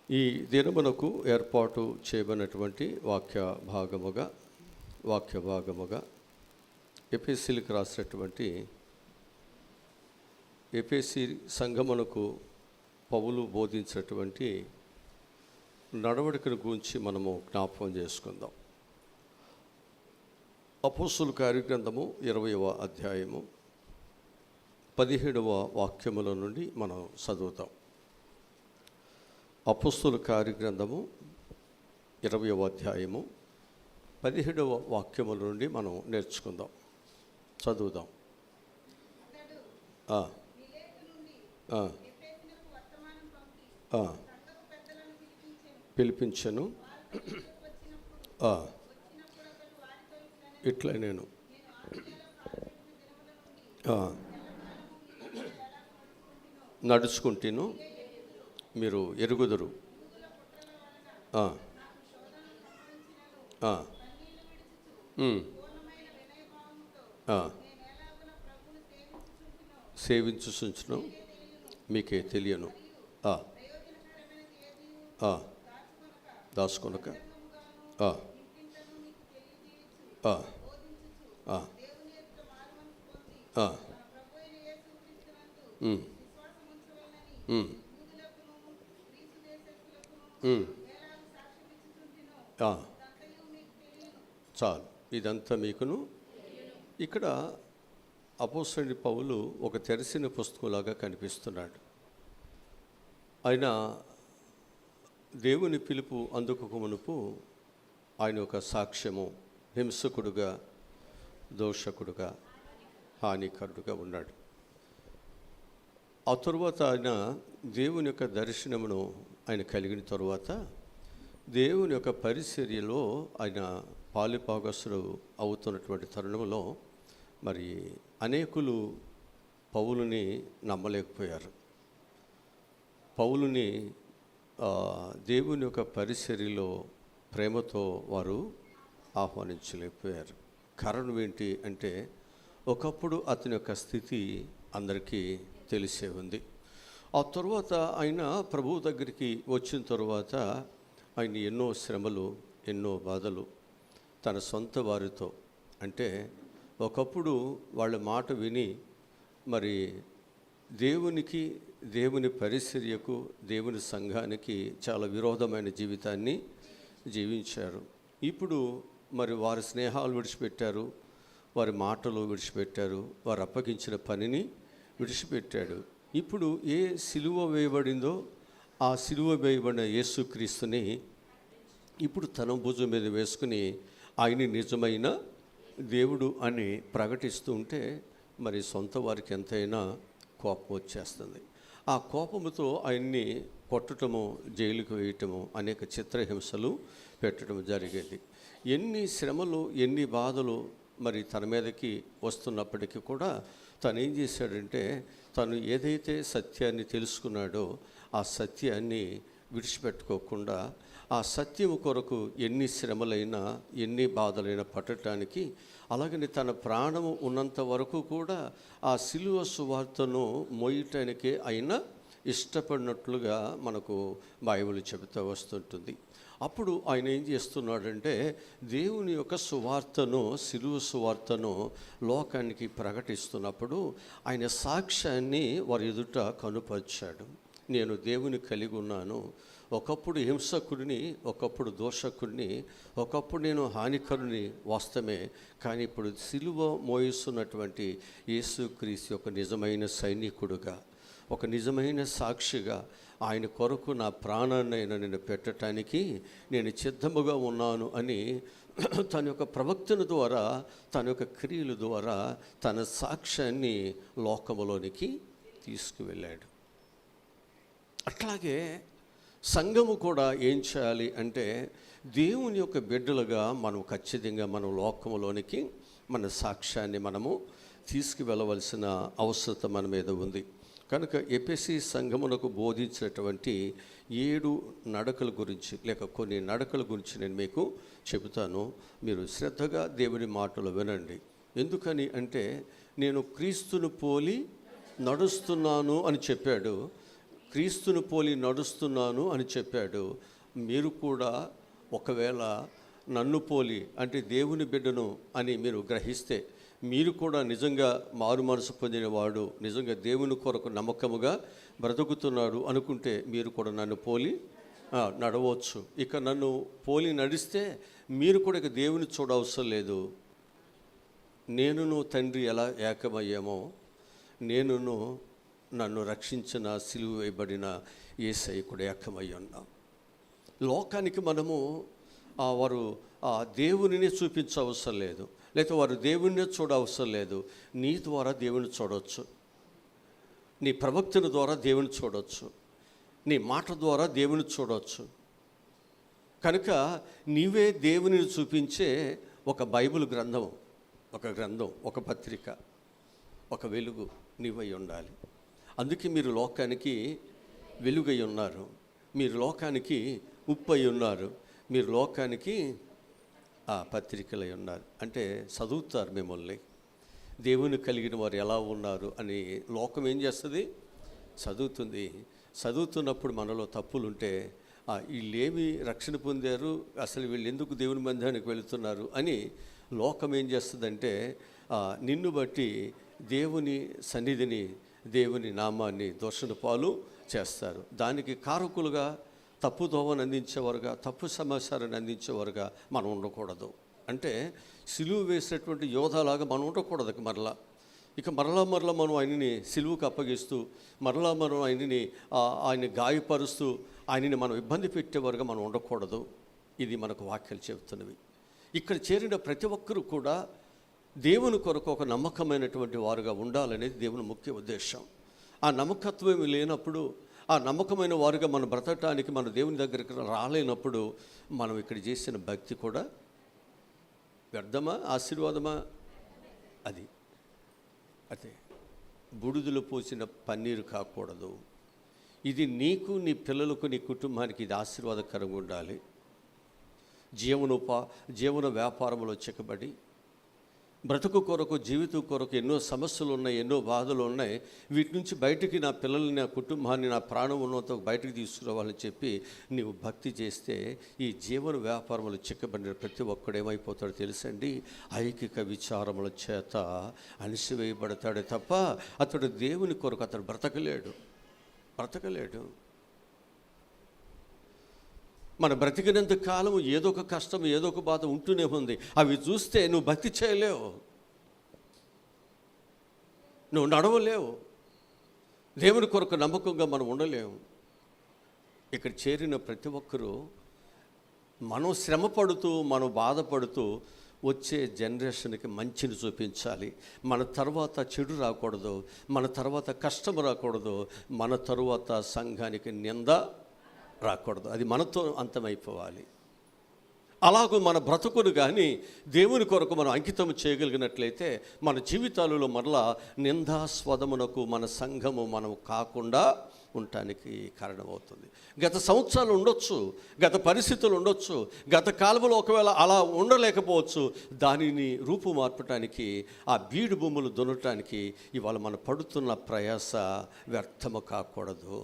ఈ దినమునకు ఏర్పాటు చేయబడినటువంటి వాక్య భాగముగా ఎఫెసీలకు రాసినటువంటి ఎఫెసీ సంఘమునకు పౌలు బోధించినటువంటి నడవడికను గురించి మనము జ్ఞాపకం చేసుకుందాం. అపోస్తుల కార్యగ్రంథము 20వ అధ్యాయము 17వ వాక్యముల నుండి మనం చదువుతాం. అపోస్తుల కార్యగ్రంథము 20వ అధ్యాయము 17వ వాక్యముల నుండి మనం నేర్చుకుందాం, చదువుదాం. పిలిపించను ఇట్లా నేను నడుచుకుంటేను మీరు ఎరుగుదురు. సేవించుచుంచును మీకే తెలియను. దాచుకొనక చాలు, ఇదంతా మీకును. ఇక్కడ అపోస్తలుడైన పౌలు ఒక తెరిసిన పుస్తకంలాగా కనిపిస్తున్నాడు. ఆయన దేవుని పిలుపు అందుకు మునుపు ఆయన ఒక సాక్ష్యము, హింసకుడుగా, దోషకుడుగా, హానికరుడుగా ఉన్నాడు. ఆ తరువాత ఆయన దేవుని యొక్క దర్శనమును ఆయన కలిగిన తరువాత దేవుని యొక్క పరిచర్యలో ఆయన పాలిపాగస్తుడు అవుతున్నటువంటి తరుణంలో మరి అనేకులు పౌలుని నమ్మలేకపోయారు. పౌలుని దేవుని యొక్క పరిచర్యలో ప్రేమతో వారు ఆహ్వానించలేకపోయారు. కారణం ఏంటి అంటే, ఒకప్పుడు అతని యొక్క స్థితి అందరికీ తెలిసే ఉంది. ఆ తర్వాత ఆయన ప్రభువు దగ్గరికి వచ్చిన తరువాత ఆయన ఎన్నో శ్రమలు, ఎన్నో బాధలు తన సొంత వారితో, అంటే ఒకప్పుడు వాళ్ళ మాట విని మరి దేవునికి, దేవుని పరిచర్యకు, దేవుని సంఘానికి చాలా విరోధమైన జీవితాన్ని జీవించారు. ఇప్పుడు మరి వారి స్నేహాలు విడిచిపెట్టారు, వారి మాటలు విడిచిపెట్టారు, వారు అప్పగించిన పనిని విడిచిపెట్టాడు. ఇప్పుడు ఏ సిలువ వేయబడిందో ఆ సిలువ వేయబడిన యేసుక్రీస్తుని ఇప్పుడు తన భుజం మీద వేసుకుని ఆయన నిజమైన దేవుడు అని ప్రకటిస్తూ ఉంటే మరి సొంత వారికి ఎంతైనా కోపం వచ్చేస్తుంది. ఆ కోపముతో ఆయన్ని కొట్టడము, జైలుకు వేయటము, అనేక చిత్రహింసలు పెట్టడం జరిగేది. ఎన్ని శ్రమలు, ఎన్ని బాధలు మరి తన మీదకి వస్తున్నప్పటికీ కూడా తను ఏం చేశాడంటే, తను ఏదైతే సత్యాన్ని తెలుసుకున్నాడో ఆ సత్యాన్ని విడిచిపెట్టుకోకుండా, ఆ సత్యము కొరకు ఎన్ని శ్రమలైనా, ఎన్ని బాధలైనా పట్టడానికి, అలాగని తన ప్రాణము ఉన్నంత వరకు కూడా ఆ సిలువ సువార్తను మోయటానికే ఆయన ఇష్టపడినట్లుగా మనకు బైబిల్ చెబుతూ వస్తుంటుంది. అప్పుడు ఆయన ఏం చేస్తున్నాడంటే, దేవుని యొక్క సువార్తను, సిలువ సువార్తను లోకానికి ప్రకటిస్తున్నప్పుడు ఆయన సాక్ష్యాన్ని వారి ఎదుట కనుపరిచాడు. నేను దేవుని కలిగి ఉన్నాను, ఒకప్పుడు హింసకుడిని, ఒకప్పుడు దోషకుడిని, ఒకప్పుడు నేను హానికరుని వాస్తవమే, కానీ ఇప్పుడు సిలువ మోయిస్తున్నటువంటి యేసుక్రీస్తు ఒక నిజమైన సైనికుడుగా, ఒక నిజమైన సాక్షిగా, ఆయన కొరకు నా ప్రాణాన్నైనా నేను పెట్టడానికి నేను సిద్ధముగా ఉన్నాను అని తన యొక్క ప్రవక్తన ద్వారా, తన యొక్క క్రియల ద్వారా తన సాక్ష్యాన్ని లోకములోనికి తీసుకువెళ్ళాడు. అట్లాగే సంఘము కూడా ఏం చేయాలి అంటే, దేవుని యొక్క బిడ్డలుగా మనం ఖచ్చితంగా మనం లోకములోనికి మన సాక్ష్యాన్ని మనము తీసుకువెళ్ళవలసిన అవసరం మన మీద ఉంది. కనుక ఎఫెసీ సంఘమునకు బోధించినటువంటి 7 నడకల గురించి, లేక కొన్ని నడకల గురించి నేను మీకు చెబుతాను. మీరు శ్రద్ధగా దేవుని మాటలు వినండి. ఎందుకని అంటే, నేను క్రీస్తును పోలి నడుస్తున్నాను అని చెప్పాడు. క్రీస్తును పోలి నడుస్తున్నాను అని చెప్పాడు. మీరు కూడా ఒకవేళ నన్ను పోలి అంటే దేవుని బిడ్డను అని మీరు గ్రహిస్తే, మీరు కూడా నిజంగా మారు మనసు పొందినవాడు, నిజంగా దేవుని కొరకు నమ్మకముగా బ్రతుకుతున్నాడు అనుకుంటే మీరు కూడా నన్ను పోలి నడవచ్చు. ఇక నన్ను పోలి నడిస్తే మీరు కూడా ఇక దేవుని చూడవసరం లేదు. నేనును తండ్రి ఎలా ఏకమయ్యామో, నేనును నన్ను రక్షించిన సిలువ వేయబడిన యేసయ్య కూడా ఏకమై ఉన్నాం. లోకానికి మనము వారు దేవునిని చూపించవసరం లేదు, లేకపోతే వారు దేవుణ్ణి చూడవసరం లేదు. నీ ద్వారా దేవుని చూడవచ్చు, నీ ప్రవక్తల ద్వారా దేవుని చూడవచ్చు, నీ మాట ద్వారా దేవుని చూడవచ్చు. కనుక నీవే దేవుని చూపించే ఒక బైబిల్ గ్రంథం, ఒక పత్రిక, ఒక వెలుగు నీవై ఉండాలి. అందుకే మీరు లోకానికి వెలుగై ఉన్నారు, మీరు లోకానికి ఉప్పు అయి ఉన్నారు, మీరు లోకానికి పత్రికలై ఉన్నారు. అంటే చదువుతారు మిమ్మల్ని, దేవుని కలిగిన వారు ఎలా ఉన్నారు అని లోకం ఏం చేస్తుంది? చదువుతుంది. చదువుతున్నప్పుడు మనలో తప్పులుంటే వీళ్ళేమి రక్షణ పొందారు, అసలు వీళ్ళు ఎందుకు దేవుని మందిరానికి వెళుతున్నారు అని లోకం ఏం చేస్తుందంటే నిన్ను బట్టి దేవుని సన్నిధిని, దేవుని నామాన్ని దోషణ పాలు చేస్తారు. దానికి కారకులుగా తప్పు దోవను అందించేవారుగా, తప్పు సమాచారాన్ని అందించేవారుగా మనం ఉండకూడదు. అంటే సిలువ వేసినటువంటి యోధాలాగా మనం ఉండకూడదు. మరలా మనం ఆయనని సిలువకు అప్పగిస్తూ, మనం ఆయన్ని గాయపరుస్తూ, ఆయనని మనం ఇబ్బంది పెట్టేవారుగా మనం ఉండకూడదు. ఇది మనకు వాక్యాలు చెబుతున్నవి. ఇక్కడ చేరిన ప్రతి ఒక్కరూ కూడా దేవుని కొరకు ఒక నమ్మకమైనటువంటి వారుగా ఉండాలనేది దేవుని ముఖ్య ఉద్దేశం. ఆ నమ్మకత్వం లేనప్పుడు, ఆ నమ్మకమైన వారుగా మనం బ్రతకటానికి మన దేవుని దగ్గరికి రాలేనప్పుడు మనం ఇక్కడ చేసిన భక్తి కూడా వ్యర్థమా, ఆశీర్వాదమా? అదే బుడిదలు పోసిన పన్నీరు కాకూడదు. ఇది నీకు, నీ పిల్లలకు, నీ కుటుంబానికి ఇది ఆశీర్వాదకరంగా ఉండాలి. జీవన వ్యాపారంలో చిక్కబడి బ్రతుకు కొరకు, జీవితం కొరకు ఎన్నో సమస్యలు ఉన్నాయి, ఎన్నో బాధలు ఉన్నాయి. వీటి నుంచి బయటికి నా పిల్లల్ని, నా కుటుంబాన్ని, నా ప్రాణం ఉన్నంత బయటకు తీసుకురావాలని చెప్పి నీవు భక్తి చేస్తే ఈ జీవన వ్యాపారములు చిక్కబడిన ప్రతి ఒక్కడు ఏమైపోతాడో తెలుసండి? ఐకిక విచారముల చేత అణిసివేయబడతాడే తప్ప అతడు దేవుని కొరకు అతడు బ్రతకలేడు. మన బ్రతికినంత కాలం ఏదో ఒక కష్టం, ఏదో ఒక బాధ ఉంటూనే ఉంది. అవి చూస్తే నువ్వు భక్తి చేయలేవు, నువ్వు నడవలేవు, దేవుని కొరకు నమ్మకంగా మనం ఉండలేము. ఇక్కడ చేరిన ప్రతి ఒక్కరూ మనం శ్రమపడుతూ, మనం బాధపడుతూ వచ్చే జనరేషన్కి మంచిని చూపించాలి. మన తర్వాత చెడు రాకూడదు, మన తర్వాత కష్టం రాకూడదు, మన తరువాత సంఘానికి నింద రాకూడదు. అది మనతో అంతమైపోవాలి. అలాగూ మన బ్రతుకును కానీ దేవుని కొరకు మనం అంకితం చేయగలిగినట్లయితే మన జీవితాలలో మరలా నిందాస్పదమునకు మన సంఘము మనం కాకుండా ఉండటానికి కారణమవుతుంది. గత సంవత్సరాలు ఉండొచ్చు, గత పరిస్థితులు ఉండొచ్చు, గత కాలంలో ఒకవేళ అలా ఉండలేకపోవచ్చు. దానిని రూపుమార్పటానికి, ఆ బీడు భూములు దున్నటానికి ఇవాళ మనం పడుతున్న ప్రయాస వ్యర్థము కాకూడదు.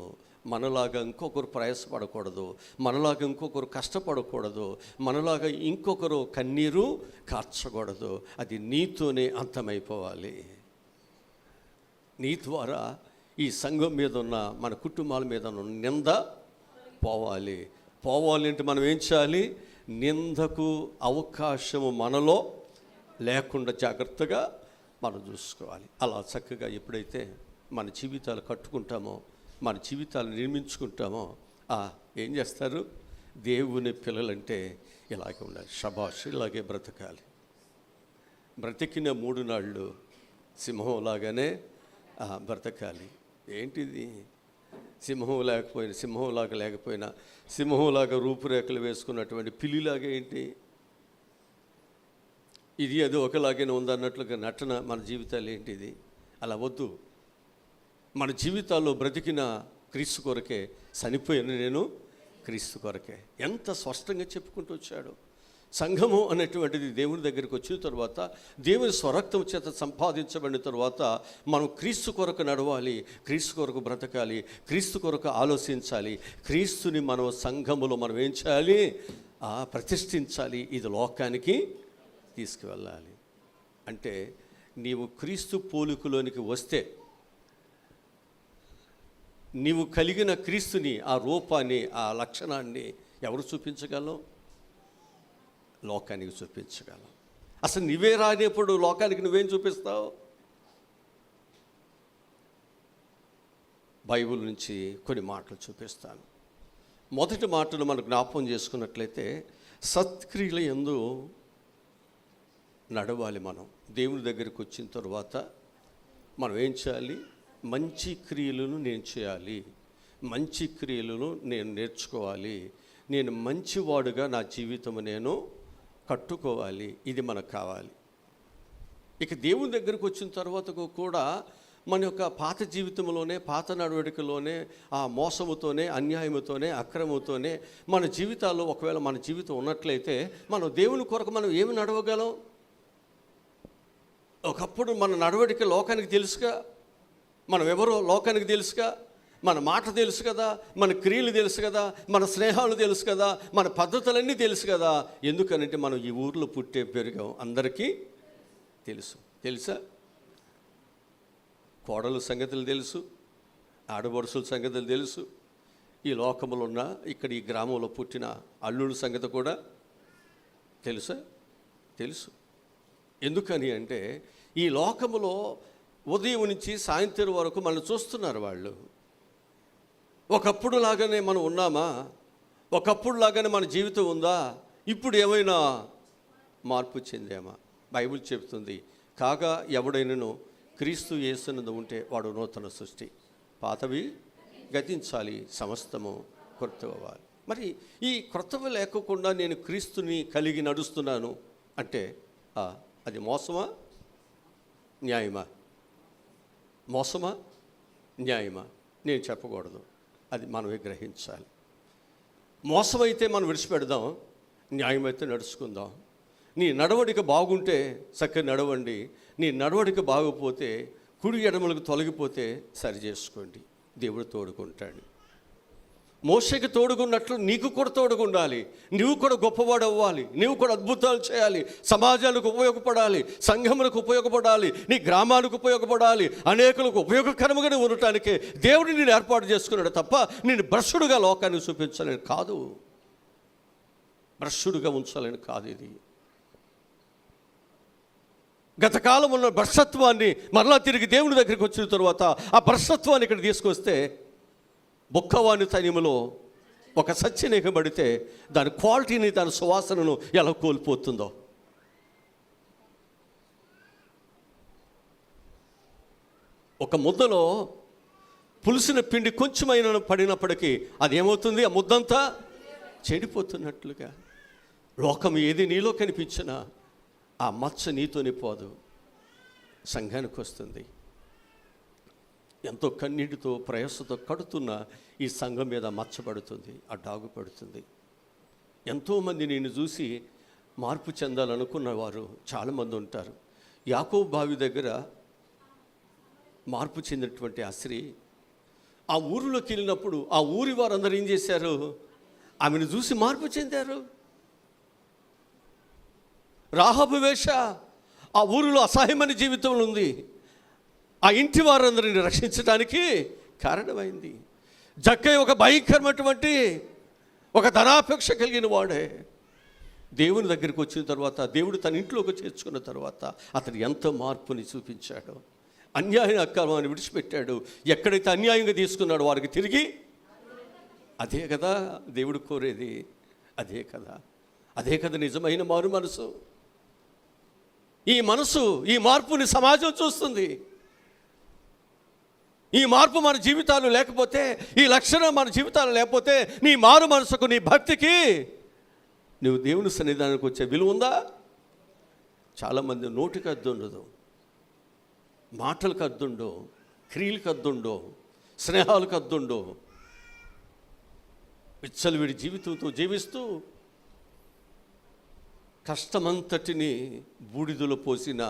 మనలాగా ఇంకొకరు ప్రయాసపడకూడదు, మనలాగా ఇంకొకరు కష్టపడకూడదు, మనలాగా ఇంకొకరు కన్నీరు కార్చకూడదు. అది నీతోనే అంతమైపోవాలి. నీ ద్వారా ఈ సంఘం మీద ఉన్న, మన కుటుంబాల మీద ఉన్న నింద పోవాలి అంటే మనం ఏం చేయాలి? నిందకు అవకాశము మనలో లేకుండా జాగ్రత్తగా మనం చూసుకోవాలి. అలా చక్కగా ఎప్పుడైతే మన జీవితాలు కట్టుకుంటామో, మన జీవితాలు నిర్మించుకుంటామో ఏం చేస్తారు? దేవుని పిల్లలంటే ఇలాగే ఉండాలి. శభాష్, ఇలాగే బ్రతకాలి. బ్రతికిన 3 నాళ్ళు సింహంలాగానే బ్రతకాలి. ఏంటిది? సింహంలాగా లేకపోయినా సింహంలాగా రూపురేఖలు వేసుకున్నటువంటి పిల్లిలాగా ఏంటి? ఇది అది ఒకలాగానే ఉందన్నట్లుగా నటన మన జీవితాలు ఏంటిది? అలా వద్దు. మన జీవితాల్లో బ్రతికిన క్రీస్తు కొరకే, చనిపోయిన నేను క్రీస్తు కొరకే. ఎంత స్పష్టంగా చెప్పుకుంటూ వచ్చాడు. సంఘము అనేటువంటిది దేవుని దగ్గరికి వచ్చిన తర్వాత, దేవుని స్వరక్తం చేత సంపాదించబడిన తర్వాత మనం క్రీస్తు కొరకు నడవాలి, క్రీస్తు కొరకు బ్రతకాలి, క్రీస్తు కొరకు ఆలోచించాలి. క్రీస్తుని మనం సంఘములో మనం ఏం చేయాలి? ప్రతిష్ఠించాలి. ఇది లోకానికి తీసుకువెళ్ళాలి. అంటే నీవు క్రీస్తు పోలికలోనికి వస్తే, నీవు కలిగిన క్రీస్తుని, ఆ రూపాన్ని, ఆ లక్షణాన్ని ఎవరు చూపించగలవు? లోకానికి చూపించగలవు. అసలు నువ్వే రానిప్పుడు లోకానికి నువ్వేం చూపిస్తావు? బైబిల్ నుంచి కొన్ని మాటలు చూపిస్తాను. మొదటి మాటలు మనం జ్ఞాపకం చేసుకున్నట్లయితే, సత్క్రియల యందు నడవాలి. మనం దేవుని దగ్గరికి వచ్చిన తర్వాత మనం ఏం చేయాలి? మంచి క్రియలను నేను చేయాలి, మంచి క్రియలను నేను నేర్చుకోవాలి, నేను మంచివాడుగా నా జీవితం నేను కట్టుకోవాలి. ఇది మనకు కావాలి. ఇక దేవుని దగ్గరికి వచ్చిన తర్వాత కూడా మన యొక్క పాత జీవితంలోనే, పాత నడవడికలోనే, ఆ మోసముతోనే, అన్యాయముతోనే, అక్రమంతోనే మన జీవితాల్లో ఒకవేళ మన జీవితం ఉన్నట్లయితే మనం దేవుని కొరకు మనం ఏమి నడవగలం? ఒకప్పుడు మన నడవడిక లోకానికి తెలుసుగా, మనం ఎవరో లోకానికి తెలుసుగా, మన మాట తెలుసు కదా, మన క్రియలు తెలుసు కదా, మన స్నేహాలు తెలుసు కదా, మన పద్ధతులన్నీ తెలుసు కదా. ఎందుకనంటే మనం ఈ ఊర్లో పుట్టే పెరిగాం, అందరికీ తెలుసా? కోడల సంగతులు తెలుసు, ఆడబడుసుల సంగతులు తెలుసు. ఈ లోకంలో ఉన్న, ఇక్కడ ఈ గ్రామంలో పుట్టిన అల్లుడి సంగతి కూడా తెలుసు. ఎందుకని అంటే ఈ లోకములో ఉదయం నుంచి సాయంత్రం వరకు మనం చూస్తున్నారు. వాళ్ళు ఒకప్పుడు లాగానే మనం ఉన్నామా? ఒకప్పుడు లాగానే మన జీవితం ఉందా? ఇప్పుడు ఏమైనా మార్పు చెందామా? బైబిల్ చెబుతుంది, కాగా ఎవడైనాను క్రీస్తు యేసునందు ఉంటే వాడు నూతన సృష్టి, పాతవి గతించాలి, సమస్తము క్రొత్తవ్వాలి. మరి ఈ క్రొత్తవి లేకుండా నేను క్రీస్తుని కలిగి నడుస్తున్నాను అంటే అది మోసమా, న్యాయమా? మోసమా, న్యాయమా? నేను చెప్పకూడదు, అది మనమే గ్రహించాలి. మోసమైతే మనం విడిచిపెడదాం, న్యాయమైతే నడుచుకుందాం. నీ నడవడిక బాగుంటే చక్కగా నడవండి, నీ నడవడిక బాగపోతే, కుడి ఎడమలకు తొలగిపోతే సరి చేసుకోండి, దేవుడు తోడుకుంటాడు. మోషేకి తోడుగున్నట్లు నీకు కూడా తోడుగుండాలి. నువ్వు కూడా గొప్పవాడు అవ్వాలి, నువ్వు కూడా అద్భుతాలు చేయాలి, సమాజానికి ఉపయోగపడాలి, సంఘములకు ఉపయోగపడాలి, నీ గ్రామానికి ఉపయోగపడాలి, అనేకులకు ఉపయోగకరముగా ఉండటానికే దేవుడు నేను ఏర్పాటు చేసుకున్నాడు తప్ప నేను భ్రష్టుడుగా లోకానికి చూపించాలని కాదు, భ్రష్టుడుగా ఉంచాలని కాదు. ఇది గతకాలం ఉన్న భ్రష్టత్వాన్ని మరలా తిరిగి దేవుని దగ్గరికి వచ్చిన తర్వాత ఆ భ్రష్టత్వాన్ని ఇక్కడ తీసుకొస్తే, బొక్కవాని తనిములో ఒక సత్యనేకబడితే దాని క్వాలిటీని, దాని సువాసనను ఎలా కోల్పోతుందో. ఒక ముద్దలో పులిసిన పిండి కొంచెమైనా పడినప్పటికీ అది ఏమవుతుంది? ఆ ముద్దంతా చెడిపోతున్నట్లుగా. లోకం ఏది నీలో కనిపించినా ఆ మచ్చ నీతోనే పోదు, సంఘానికి వస్తుంది. ఎంతో కన్నీటితో ప్రయాసతో కడుతున్న ఈ సంఘం మీద మచ్చబడుతుంది, ఆ డాగు పడుతుంది. ఎంతోమంది నేను చూసి మార్పు చెందాలనుకున్న వారు చాలామంది ఉంటారు. యాకోబు బావి దగ్గర మార్పు చెందినటువంటి ఆ స్త్రీ ఆ ఊరిలోకి వెళ్ళినప్పుడు ఆ ఊరి వారందరూ ఏం చేశారు? ఆమెను చూసి మార్పు చెందారు. రాహాబు వేష ఆ ఊరిలో అసహ్యమైన జీవితంలో ఉంది, ఆ ఇంటి వారందరిని రక్షించడానికి కారణమైంది. జక్కయ్య ఒక భయంకరమైనటువంటి ఒక ధనాపేక్ష కలిగిన వాడే. దేవుని దగ్గరికి వచ్చిన తర్వాత, దేవుడు తన ఇంట్లోకి చేర్చుకున్న తర్వాత అతను ఎంత మార్పుని చూపించాడు. అన్యాయ అక్రమాన్ని విడిచిపెట్టాడు. ఎక్కడైతే అన్యాయంగా తీసుకున్నాడో వారికి తిరిగి, అదే కదా దేవుడు కోరేది, అదే కదా నిజమైన మారు మనసు. ఈ మనసు, ఈ మార్పుని సమాజం చూస్తుంది. ఈ మార్పు మన జీవితాలు లేకపోతే, ఈ లక్షణం మన జీవితాలు లేకపోతే, నీ మారు మనసుకు, నీ భక్తికి నువ్వు దేవుని సన్నిధానానికి వచ్చే విలువ ఉందా? చాలామంది నోటికి అద్దుండదు, మాటలకు అద్దుండో, క్రియలకు అద్దుండో, స్నేహాలకు అద్దుండో, విచ్చలవిడి జీవితంతో జీవిస్తూ కష్టమంతటిని బూడిదలో పోసిన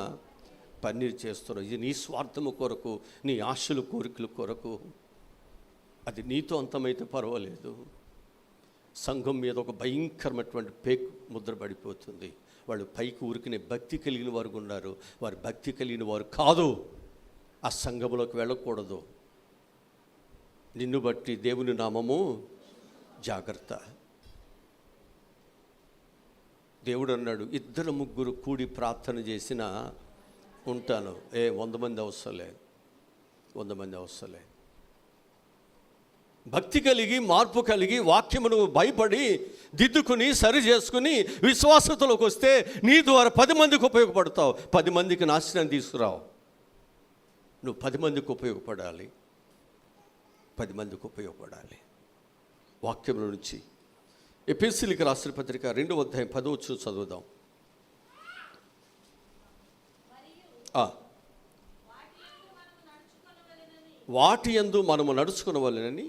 పన్నీరు చేస్తున్నావు. ఇది నీ స్వార్థము కొరకు, నీ ఆశల కోరికల కొరకు. అది నీతో అంతమైతే పర్వాలేదు. సంఘం మీద ఒక భయంకరమైనటువంటి పేక్ ముద్ర పడిపోతుంది. వాళ్ళు పైకి ఊరికినే భక్తి కలిగిన వారు ఉన్నారు. వారు భక్తి కలిగిన వారు కాదు. ఆ సంఘంలోకి వెళ్ళకూడదు. నిన్ను బట్టి దేవుని నామము జాగ్రత్త. దేవుడు అన్నాడు, 2-3 కూడి ప్రార్థన చేసినా ఉంటాను. 100 మంది అవసరం లేదు, 100 మంది అవసరం లేదు. భక్తి కలిగి, మార్పు కలిగి, వాక్యమును భయపడి దిద్దుకుని సరి చేసుకుని విశ్వాసతలోకి వస్తే నీ ద్వారా 10 మందికి ఉపయోగపడతావు. 10 మందికి నాశనం తీసుకురావు. నువ్వు 10 మందికి ఉపయోగపడాలి, 10 మందికి ఉపయోగపడాలి. వాక్యంలో నుంచి ఎఫెసీయులకు రాసిన పత్రిక 2వ అధ్యాయం 10వ వచనం చదువుదాం. వాటి యందు మనము నడుచుకొనవలెనని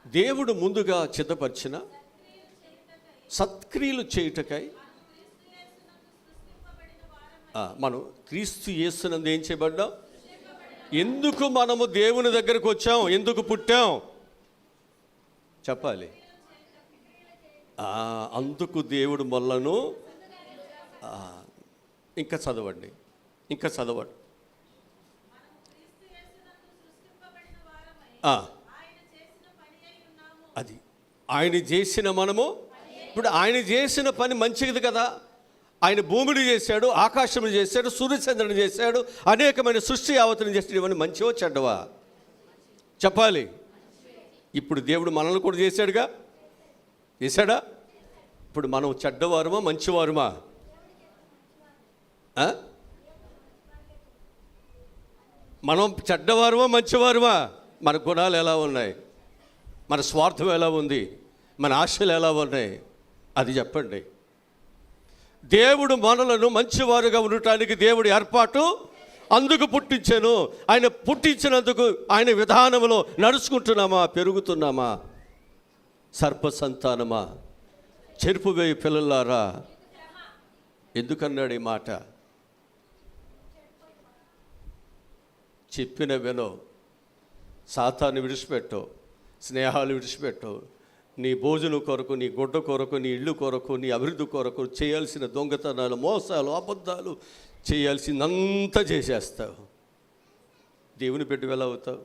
దేవుడు ముందుగా సిద్ధపరిచిన సత్క్రియలు చేయుటకై మనం క్రీస్తు యేసునందు ఏం చేయబడ్డాం? ఎందుకు మనము దేవుని దగ్గరకు వచ్చాం? ఎందుకు పుట్టాం చెప్పాలి. అందుకు దేవుడు మనలను ఇంకా చదవండి. అది ఆయన చేసిన మనము. ఇప్పుడు ఆయన చేసిన పని మంచిది కదా. ఆయన భూమిని చేశాడు, ఆకాశమును చేశాడు, సూర్యచంద్రుని చేశాడు, అనేకమైన సృష్టి యావత్తుని చేశాడు. ఇవన్నీ మంచివో చెడ్డవా చెప్పాలి. ఇప్పుడు దేవుడు మనల్ని కూడా చేశాడుగా, చేశాడా? ఇప్పుడు మనం చెడ్డవారుమా మంచివారుమా? మనం చెడ్డవారుమా మంచివారుమా? మన గుణాలు ఎలా ఉన్నాయి? మన స్వార్థం ఎలా ఉంది? మన ఆశలు ఎలా ఉన్నాయి? అది చెప్పండి. దేవుడు మనలను మంచివారుగా ఉండటానికి దేవుడి ఏర్పాటు అందుకు పుట్టించాను. ఆయన పుట్టించినందుకు ఆయన విధానంలో నడుచుకుంటున్నామా? పెరుగుతున్నామా? సర్ప సంతానమా, చెరుపువేయి పిల్లలారా. ఎందుకన్నాడు ఈ మాట? చెప్పిన వినో, సాతాన్ని విడిచిపెట్టు, స్నేహాలు విడిచిపెట్టు, నీ భోజనం కొరకు, నీ గుడ్డ కొరకు, నీ ఇల్లు కొరకు, నీ అభివృద్ధి కొరకు చేయాల్సిన దొంగతనాలు, మోసాలు, అబద్ధాలు చేయాల్సిందంతా చేసేస్తావు. దేవుని పెట్టి వెళ్ళవుతావు.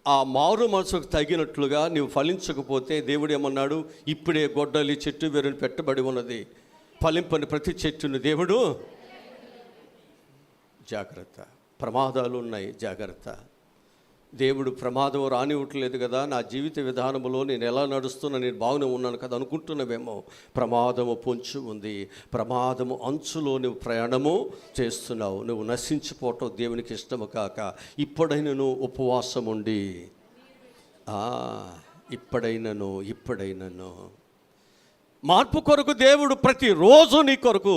ఆ మారు మనసుకు తగినట్లుగా నీవు ఫలించకపోతే దేవుడు ఏమన్నాడు? ఇప్పుడే గొడ్డలి చెట్టు వేరుని పెట్టబడి ఉన్నది, ఫలింపని ప్రతి చెట్టును దేవుడు జాగ్రత్త. ప్రమాదాలు ఉన్నాయి, జాగ్రత్త. దేవుడు ప్రమాదం రానివ్వట్లేదు కదా. నా జీవిత విధానంలో నేను ఎలా నడుస్తున్నా, నేను బాగానే ఉన్నాను కదా అనుకుంటున్నావేమో. ప్రమాదము పొంచి ఉంది. ప్రమాదము అంచులో నువ్వు ప్రయాణము చేస్తున్నావు. నువ్వు నశించిపోవటం దేవునికి ఇష్టము కాక ఇప్పుడైనను ఉపవాసం ఉండి, ఇప్పుడైనను మార్పు కొరకు దేవుడు ప్రతిరోజు నీ కొరకు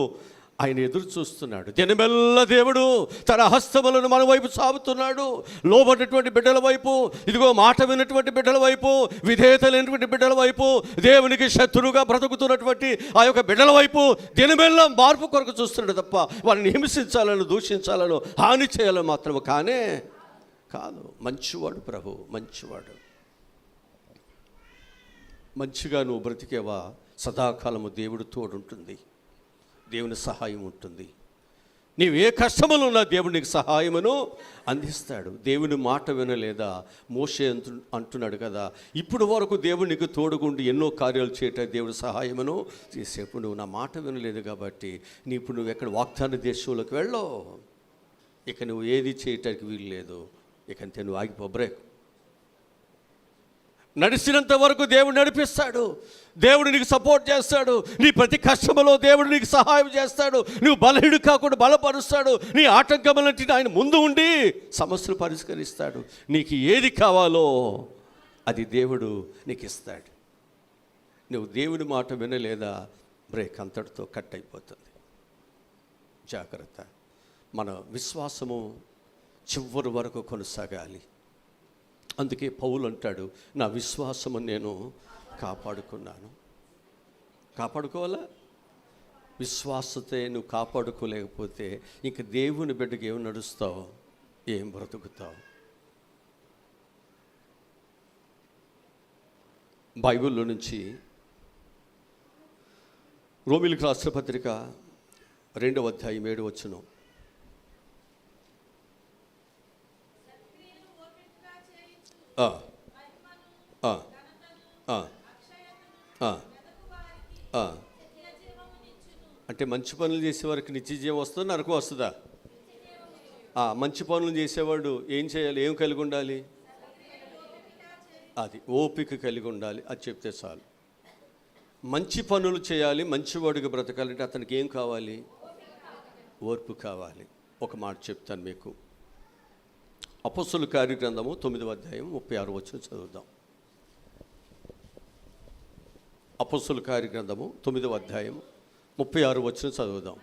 ఆయన ఎదురు చూస్తున్నాడు. దినమెల్ల దేవుడు తన హస్తములను మన వైపు సాగుతున్నాడు. లోబడినటువంటి బిడ్డల వైపు, ఇదిగో మాట విన్నటువంటి బిడ్డల వైపు, విధేయత లేనటువంటి బిడ్డల వైపు, దేవునికి శత్రువుగా బ్రతుకుతున్నటువంటి ఆ యొక్క బిడ్డల వైపు దినమెల్ల మార్పు కొరకు చూస్తున్నాడు తప్ప వాళ్ళని హింసించాలను, దూషించాలను, హాని చేయాలని మాత్రమే కానే కాదు. మంచివాడు ప్రభు, మంచివాడు. మంచిగా నువ్వు బ్రతికేవా, సదాకాలము దేవుడు తోడుంటుంది, దేవుని సహాయం ఉంటుంది. నీవు ఏ కష్టములు ఉన్నా దేవుడు నీకు సహాయమును అందిస్తాడు. దేవుని మాట వినలేదా? మోషే అంటున్నాడు కదా, ఇప్పుడు వరకు దేవుడు నీకు తోడుగుండి ఎన్నో కార్యాలు చేయటానికి దేవుడు సహాయమును చేసేప్పుడు నువ్వు నా మాట వినలేదు కాబట్టి ఇప్పుడు నువ్వు ఎక్కడ వాగ్దాన దేశంలోకి వెళ్ళవు. ఇక నువ్వు ఏది చేయటానికి వీలు లేదు. ఇక అంతే, నువ్వు ఆగిపో, బ్రేక్. నడిచినంత వరకు దేవుడు నడిపిస్తాడు, దేవుడు నీకు సపోర్ట్ చేస్తాడు. నీ ప్రతి కష్టములో దేవుడు నీకు సహాయం చేస్తాడు. నువ్వు బలహీనుడు కాకుండా బలపరుస్తాడు. నీ ఆటంకములంటే ఆయన ముందు ఉండి సమస్యలు పరిష్కరిస్తాడు. నీకు ఏది కావాలో అది దేవుడు నీకు ఇస్తాడు. నువ్వు దేవుని మాట వినలేదా, బ్రేక్, అంతటితో కట్ అయిపోతుంది. జాగ్రత్త. మన విశ్వాసము చివరి వరకు కొనసాగాలి. అందుకే పౌలు అంటాడు, నా విశ్వాసము నేను కాపాడుకున్నాను. కాపాడుకోవాలా? విశ్వాసతే నువ్వు కాపాడుకోలేకపోతే ఇంక దేవుని బిడ్డకి ఏం నడుస్తావు, ఏం బ్రతుకుతావు? బైబిల్లో నుంచి రోమీయులకు రాసిన పత్రిక 2వ అధ్యాయం 7వ వచనం. అంటే మంచి పనులు చేసేవారికి నిత్య జీవం వస్తుందా, నరకం వస్తుందా? మంచి పనులు చేసేవాడు ఏం చేయాలి, ఏం కలిగి ఉండాలి? అది ఓపిక కలిగి ఉండాలి. అది చెప్తే చాలు. మంచి పనులు చేయాలి, మంచివాడిగా బ్రతకాలంటే అతనికి ఏం కావాలి? ఓర్పు కావాలి. ఒక మాట చెప్తాను మీకు. అపొస్తలుల కార్యగ్రంథము 9వ అధ్యాయం 36వ వచనం చదువుదాం. అపొస్తలుల కార్యగ్రంథము 9వ అధ్యాయం 36వ వచనం చదువుదాం.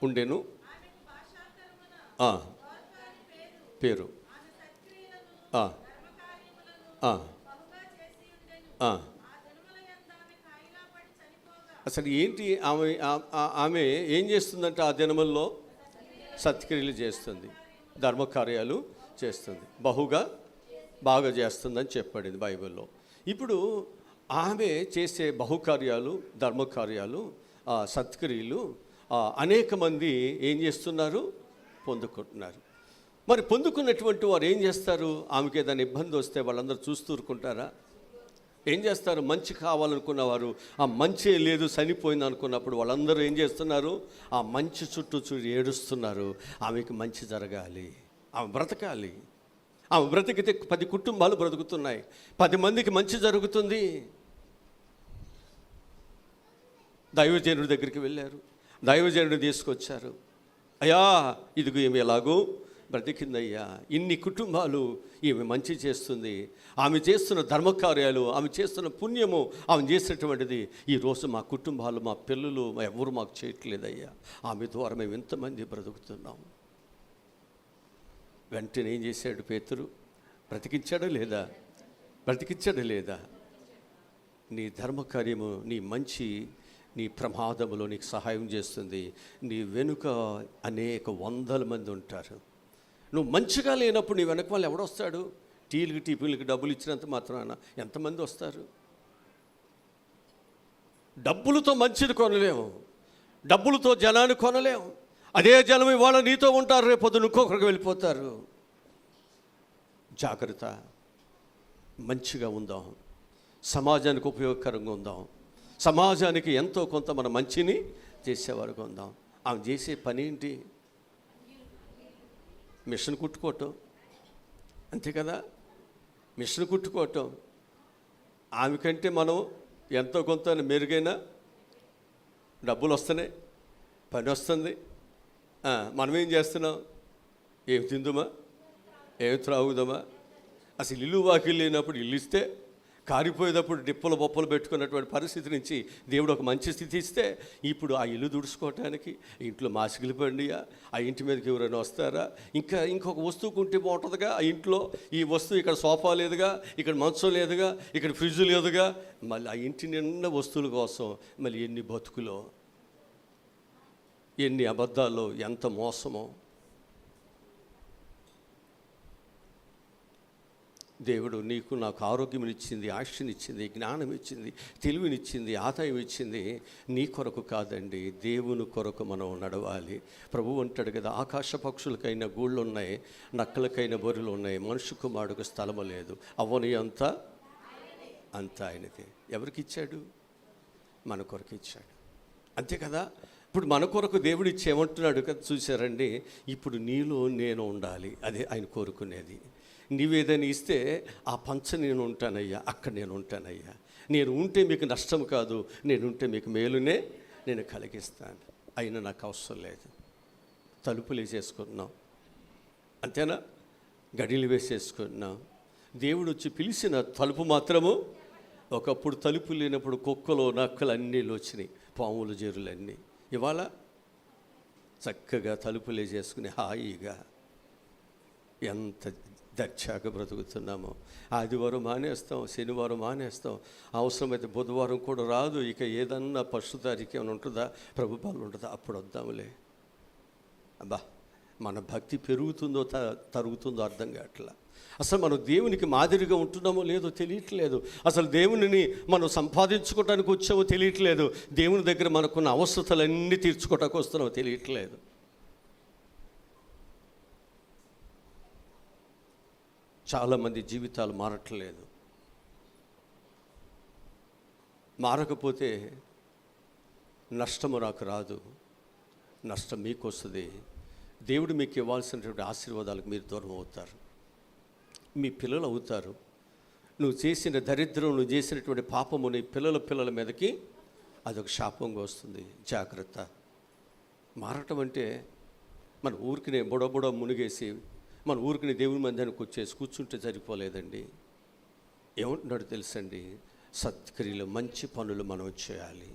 ఉండెను పేరు అసలు ఏంటి ఆమె ఏం చేస్తుందంటే ఆ దినముల్లో సత్క్రియలు చేస్తుంది, ధర్మకార్యాలు చేస్తుంది, బాగా చేస్తుందని చెప్పబడింది బైబిల్లో. ఇప్పుడు ఆమె చేసే బహుకార్యాలు, ధర్మకార్యాలు, సత్క్రియలు అనేక మంది ఏం చేస్తున్నారు? పొందుకుంటున్నారు. మరి పొందుకున్నటువంటి వారు ఏం చేస్తారు? ఆమెకి ఏదైనా ఇబ్బంది వస్తే వాళ్ళందరూ చూస్తూ ఊరుకుంటారా? ఏం చేస్తారు? మంచి కావాలనుకున్న వారు ఆ మంచి లేదు, చనిపోయింది అనుకున్నప్పుడు వాళ్ళందరూ ఏం చేస్తున్నారు? ఆ మంచి చుట్టూ ఏడుస్తున్నారు. ఆమెకి మంచి జరగాలి, ఆమె బ్రతకాలి. ఆమె బ్రతికితే 10 కుటుంబాలు బ్రతుకుతున్నాయి, 10 మందికి మంచి జరుగుతుంది. దైవజనుడి దగ్గరికి వెళ్ళారు, దైవజనుడు తీసుకొచ్చారు. అయ్యా ఇదిగో ఈమె ఎలాగో బ్రతికిందయ్యా, ఇన్ని కుటుంబాలు ఈమె మంచి చేస్తుంది, ఆమె చేస్తున్న ధర్మకార్యాలు, ఆమె చేస్తున్న పుణ్యము, ఆమె చేసినటువంటిది ఈరోజు మా కుటుంబాలు, మా పిల్లలు ఎవరు మాకు చేయట్లేదయ్యా, ఆమె ద్వారా మేము ఎంతమంది బ్రతుకుతున్నాం. వెంటనే ఏం చేశాడు పేతురు? బ్రతికించాడా లేదా? నీ ధర్మకార్యము, నీ మంచి, నీ ప్రమాదములో నీకు సహాయం చేస్తుంది. నీ వెనుక అనేక 100 మంది ఉంటారు. నువ్వు మంచిగా లేనప్పుడు నీ వెనక వాళ్ళు ఎవడొస్తాడు? టీపీలకి డబ్బులు ఇచ్చినంత మాత్రాన ఎంతమంది వస్తారు? డబ్బులతో మంచిది కొనలేము, డబ్బులతో జనాన్ని కొనలేము. అదే జనం ఇవాళ నీతో ఉంటారు, రేపు పొద్దున ఇంకొకరికి వెళ్ళిపోతారు. జాగ్రత్త. మంచిగా ఉందాం, సమాజానికి ఉపయోగకరంగా ఉందాం, సమాజానికి ఎంతో కొంత మన మంచిని చేసేవారుగా ఉందాం. ఆమె చేసే పని ఏంటి? మిషన్ కుట్టుకోవటం, అంతే కదా? మిషన్ కుట్టుకోవటం. ఆమె కంటే మనం ఎంతో కొంత మెరుగైన డబ్బులు వస్తున్నాయి, పని వస్తుంది. మనం ఏం చేస్తున్నాం? ఏమి తిందుమా, ఏమి త్రాగుదామా? అసలు ఇల్లు వాకిలు లేనప్పుడు ఇల్లు ఇస్తే, కారిపోయేటప్పుడు డిప్పలు బొప్పలు పెట్టుకున్నటువంటి పరిస్థితి నుంచి దేవుడు ఒక మంచి స్థితి ఇస్తే, ఇప్పుడు ఆ ఇల్లు దుడుచుకోవటానికి ఇంట్లో మాసికలు పండియా, ఆ ఇంటి మీదకి ఎవరైనా వస్తారా? ఇంకొక వస్తువుకు ఉంటే బాగుంటుందిగా. ఆ ఇంట్లో ఈ వస్తువు, ఇక్కడ సోఫా లేదుగా, ఇక్కడ మంచం లేదుగా, ఇక్కడ ఫ్రిడ్జ్ లేదుగా, మళ్ళీ ఆ ఇంటి నిండా వస్తువుల కోసం మళ్ళీ ఎన్ని బతుకులో, ఎన్ని అబద్ధాలు, ఎంత మోసమో. దేవుడు నీకు నాకు ఆరోగ్యమునిచ్చింది, ఆశనిచ్చింది, జ్ఞానం ఇచ్చింది, తెలివినిచ్చింది, ఆదాయం ఇచ్చింది నీ కొరకు కాదండి, దేవుని కొరకు మనం నడవాలి. ప్రభువు అంటాడు కదా, ఆకాశ పక్షులకైనా గూళ్ళు ఉన్నాయి, నక్కలకైనా బొర్రెలు ఉన్నాయి, మనుషు కుమారుడికి స్థలము లేదు, అవని అంతా ఆయనది. ఎవరికి ఇచ్చాడు? మన కొరకు ఇచ్చాడు, అంతే కదా. ఇప్పుడు మన కొరకు దేవుడు ఇచ్చి ఏమంటున్నాడు కదా, చూసారండి? ఇప్పుడు నీలో నేను ఉండాలి, అదే ఆయన కోరుకునేది. నీవేదైనా ఇస్తే ఆ పంచ నేను ఉంటానయ్యా, అక్కడ నేను ఉంటానయ్యా. నేను ఉంటే మీకు నష్టం కాదు, నేను ఉంటే మీకు మేలునే నేను కలిగిస్తాను. అయినా నాకు అవసరం లేదు. తలుపులు వేసేసుకున్నాం, అంతేనా? గడిలు వేసేసుకున్నాం. దేవుడు వచ్చి పిలిచిన తలుపు మాత్రము. ఒకప్పుడు తలుపు లేనప్పుడు కుక్కలు, నక్కలు అన్నీ వచ్చినాయి, పాములు, జేరులన్నీ. ఇవాళ చక్కగా తలుపులు వేసేసుకుని హాయిగా ఎంత దర్జాగా బ్రతుకుతున్నామో. ఆదివారం మానేస్తాం, శనివారం మానేస్తాం, అవసరమైతే బుధవారం కూడా రాదు. ఇక ఏదన్నా ఫస్ట్ తారీఖు ఏమైనా ఉంటుందా, ప్రభుత్వాలు ఉంటుందా, అప్పుడు వద్దాములే. అబ్బా, మన భక్తి పెరుగుతుందో తరుగుతుందో అర్థం కావట్లా. అసలు మనం దేవునికి మాదిరిగా ఉంటున్నామో లేదో తెలియట్లేదు. అసలు దేవునిని మనం సంపాదించుకోవడానికి వచ్చామో తెలియట్లేదు. దేవుని దగ్గర మనకున్న అవసరతలన్నీ తీర్చుకోవడానికి వస్తున్నామో తెలియట్లేదు. చాలామంది జీవితాలు మారట్లేదు. మారకపోతే నష్టము నాకు రాదు, నష్టం మీకు వస్తుంది. దేవుడు మీకు ఇవ్వాల్సినటువంటి ఆశీర్వాదాలకు మీరు దూరం అవుతారు, మీ పిల్లలు అవుతారు. నువ్వు చేసిన దరిద్రం, నువ్వు చేసినటువంటి పాపము నీ పిల్లల మీదకి అదొక శాపంగా వస్తుంది. జాగ్రత్త. మారటం అంటే మన ఊరికినే బుడబుడ మునిగేసి మన ఊరికినే దేవుని మందిరానికి వచ్చేసి కూర్చుంటే సరిపోలేదండి. ఏమంటున్నాడు తెలుసండి, సత్క్రియలు, మంచి పనులు మనం చేయాలి.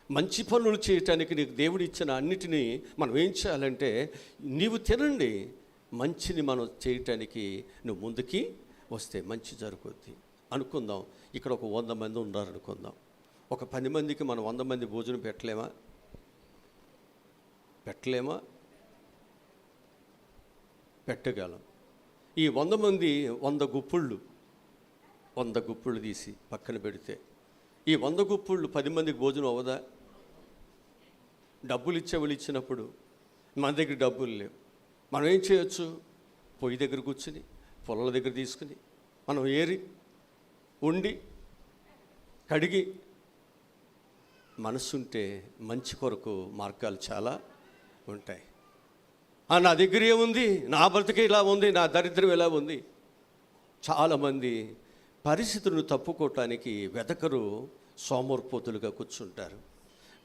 మంచి పనులు చేయటానికి నీకు దేవుడు ఇచ్చిన అన్నిటినీ మనం ఏం చేయాలంటే, నీవు తినండి, మంచిని మనం చేయటానికి నువ్వు ముందుకి వస్తే మంచి జరుగుద్ది. అనుకుందాం, ఇక్కడ ఒక 100 మంది ఉన్నారనుకుందాం. ఒక 10 మందికి మనం 100 మంది భోజనం పెట్టలేమా? పెట్టగలం. ఈ 100 మంది 100 గుప్పుళ్ళు తీసి పక్కన పెడితే ఈ 100 గుప్పుళ్ళు 10 మందికి భోజనం అవ్వదా? డబ్బులు ఇచ్చేవాళ్ళు ఇచ్చినప్పుడు మన దగ్గర డబ్బులు లేవు. మనం ఏం చేయొచ్చు? పొయ్యి దగ్గర కూర్చుని, పొలాల దగ్గర తీసుకుని మనం ఏరి ఉండి కడిగి, మనసుంటే మంచి కొరకు మార్గాలు చాలా ఉంటాయి. నా దగ్గర ఏముంది, నా బ్రతికే ఇలా ఉంది, నా దరిద్రం ఎలా ఉంది. చాలామంది పరిస్థితులను తప్పుకోవటానికి వెదకరు, సోమరిపోతులుగా కూర్చుంటారు.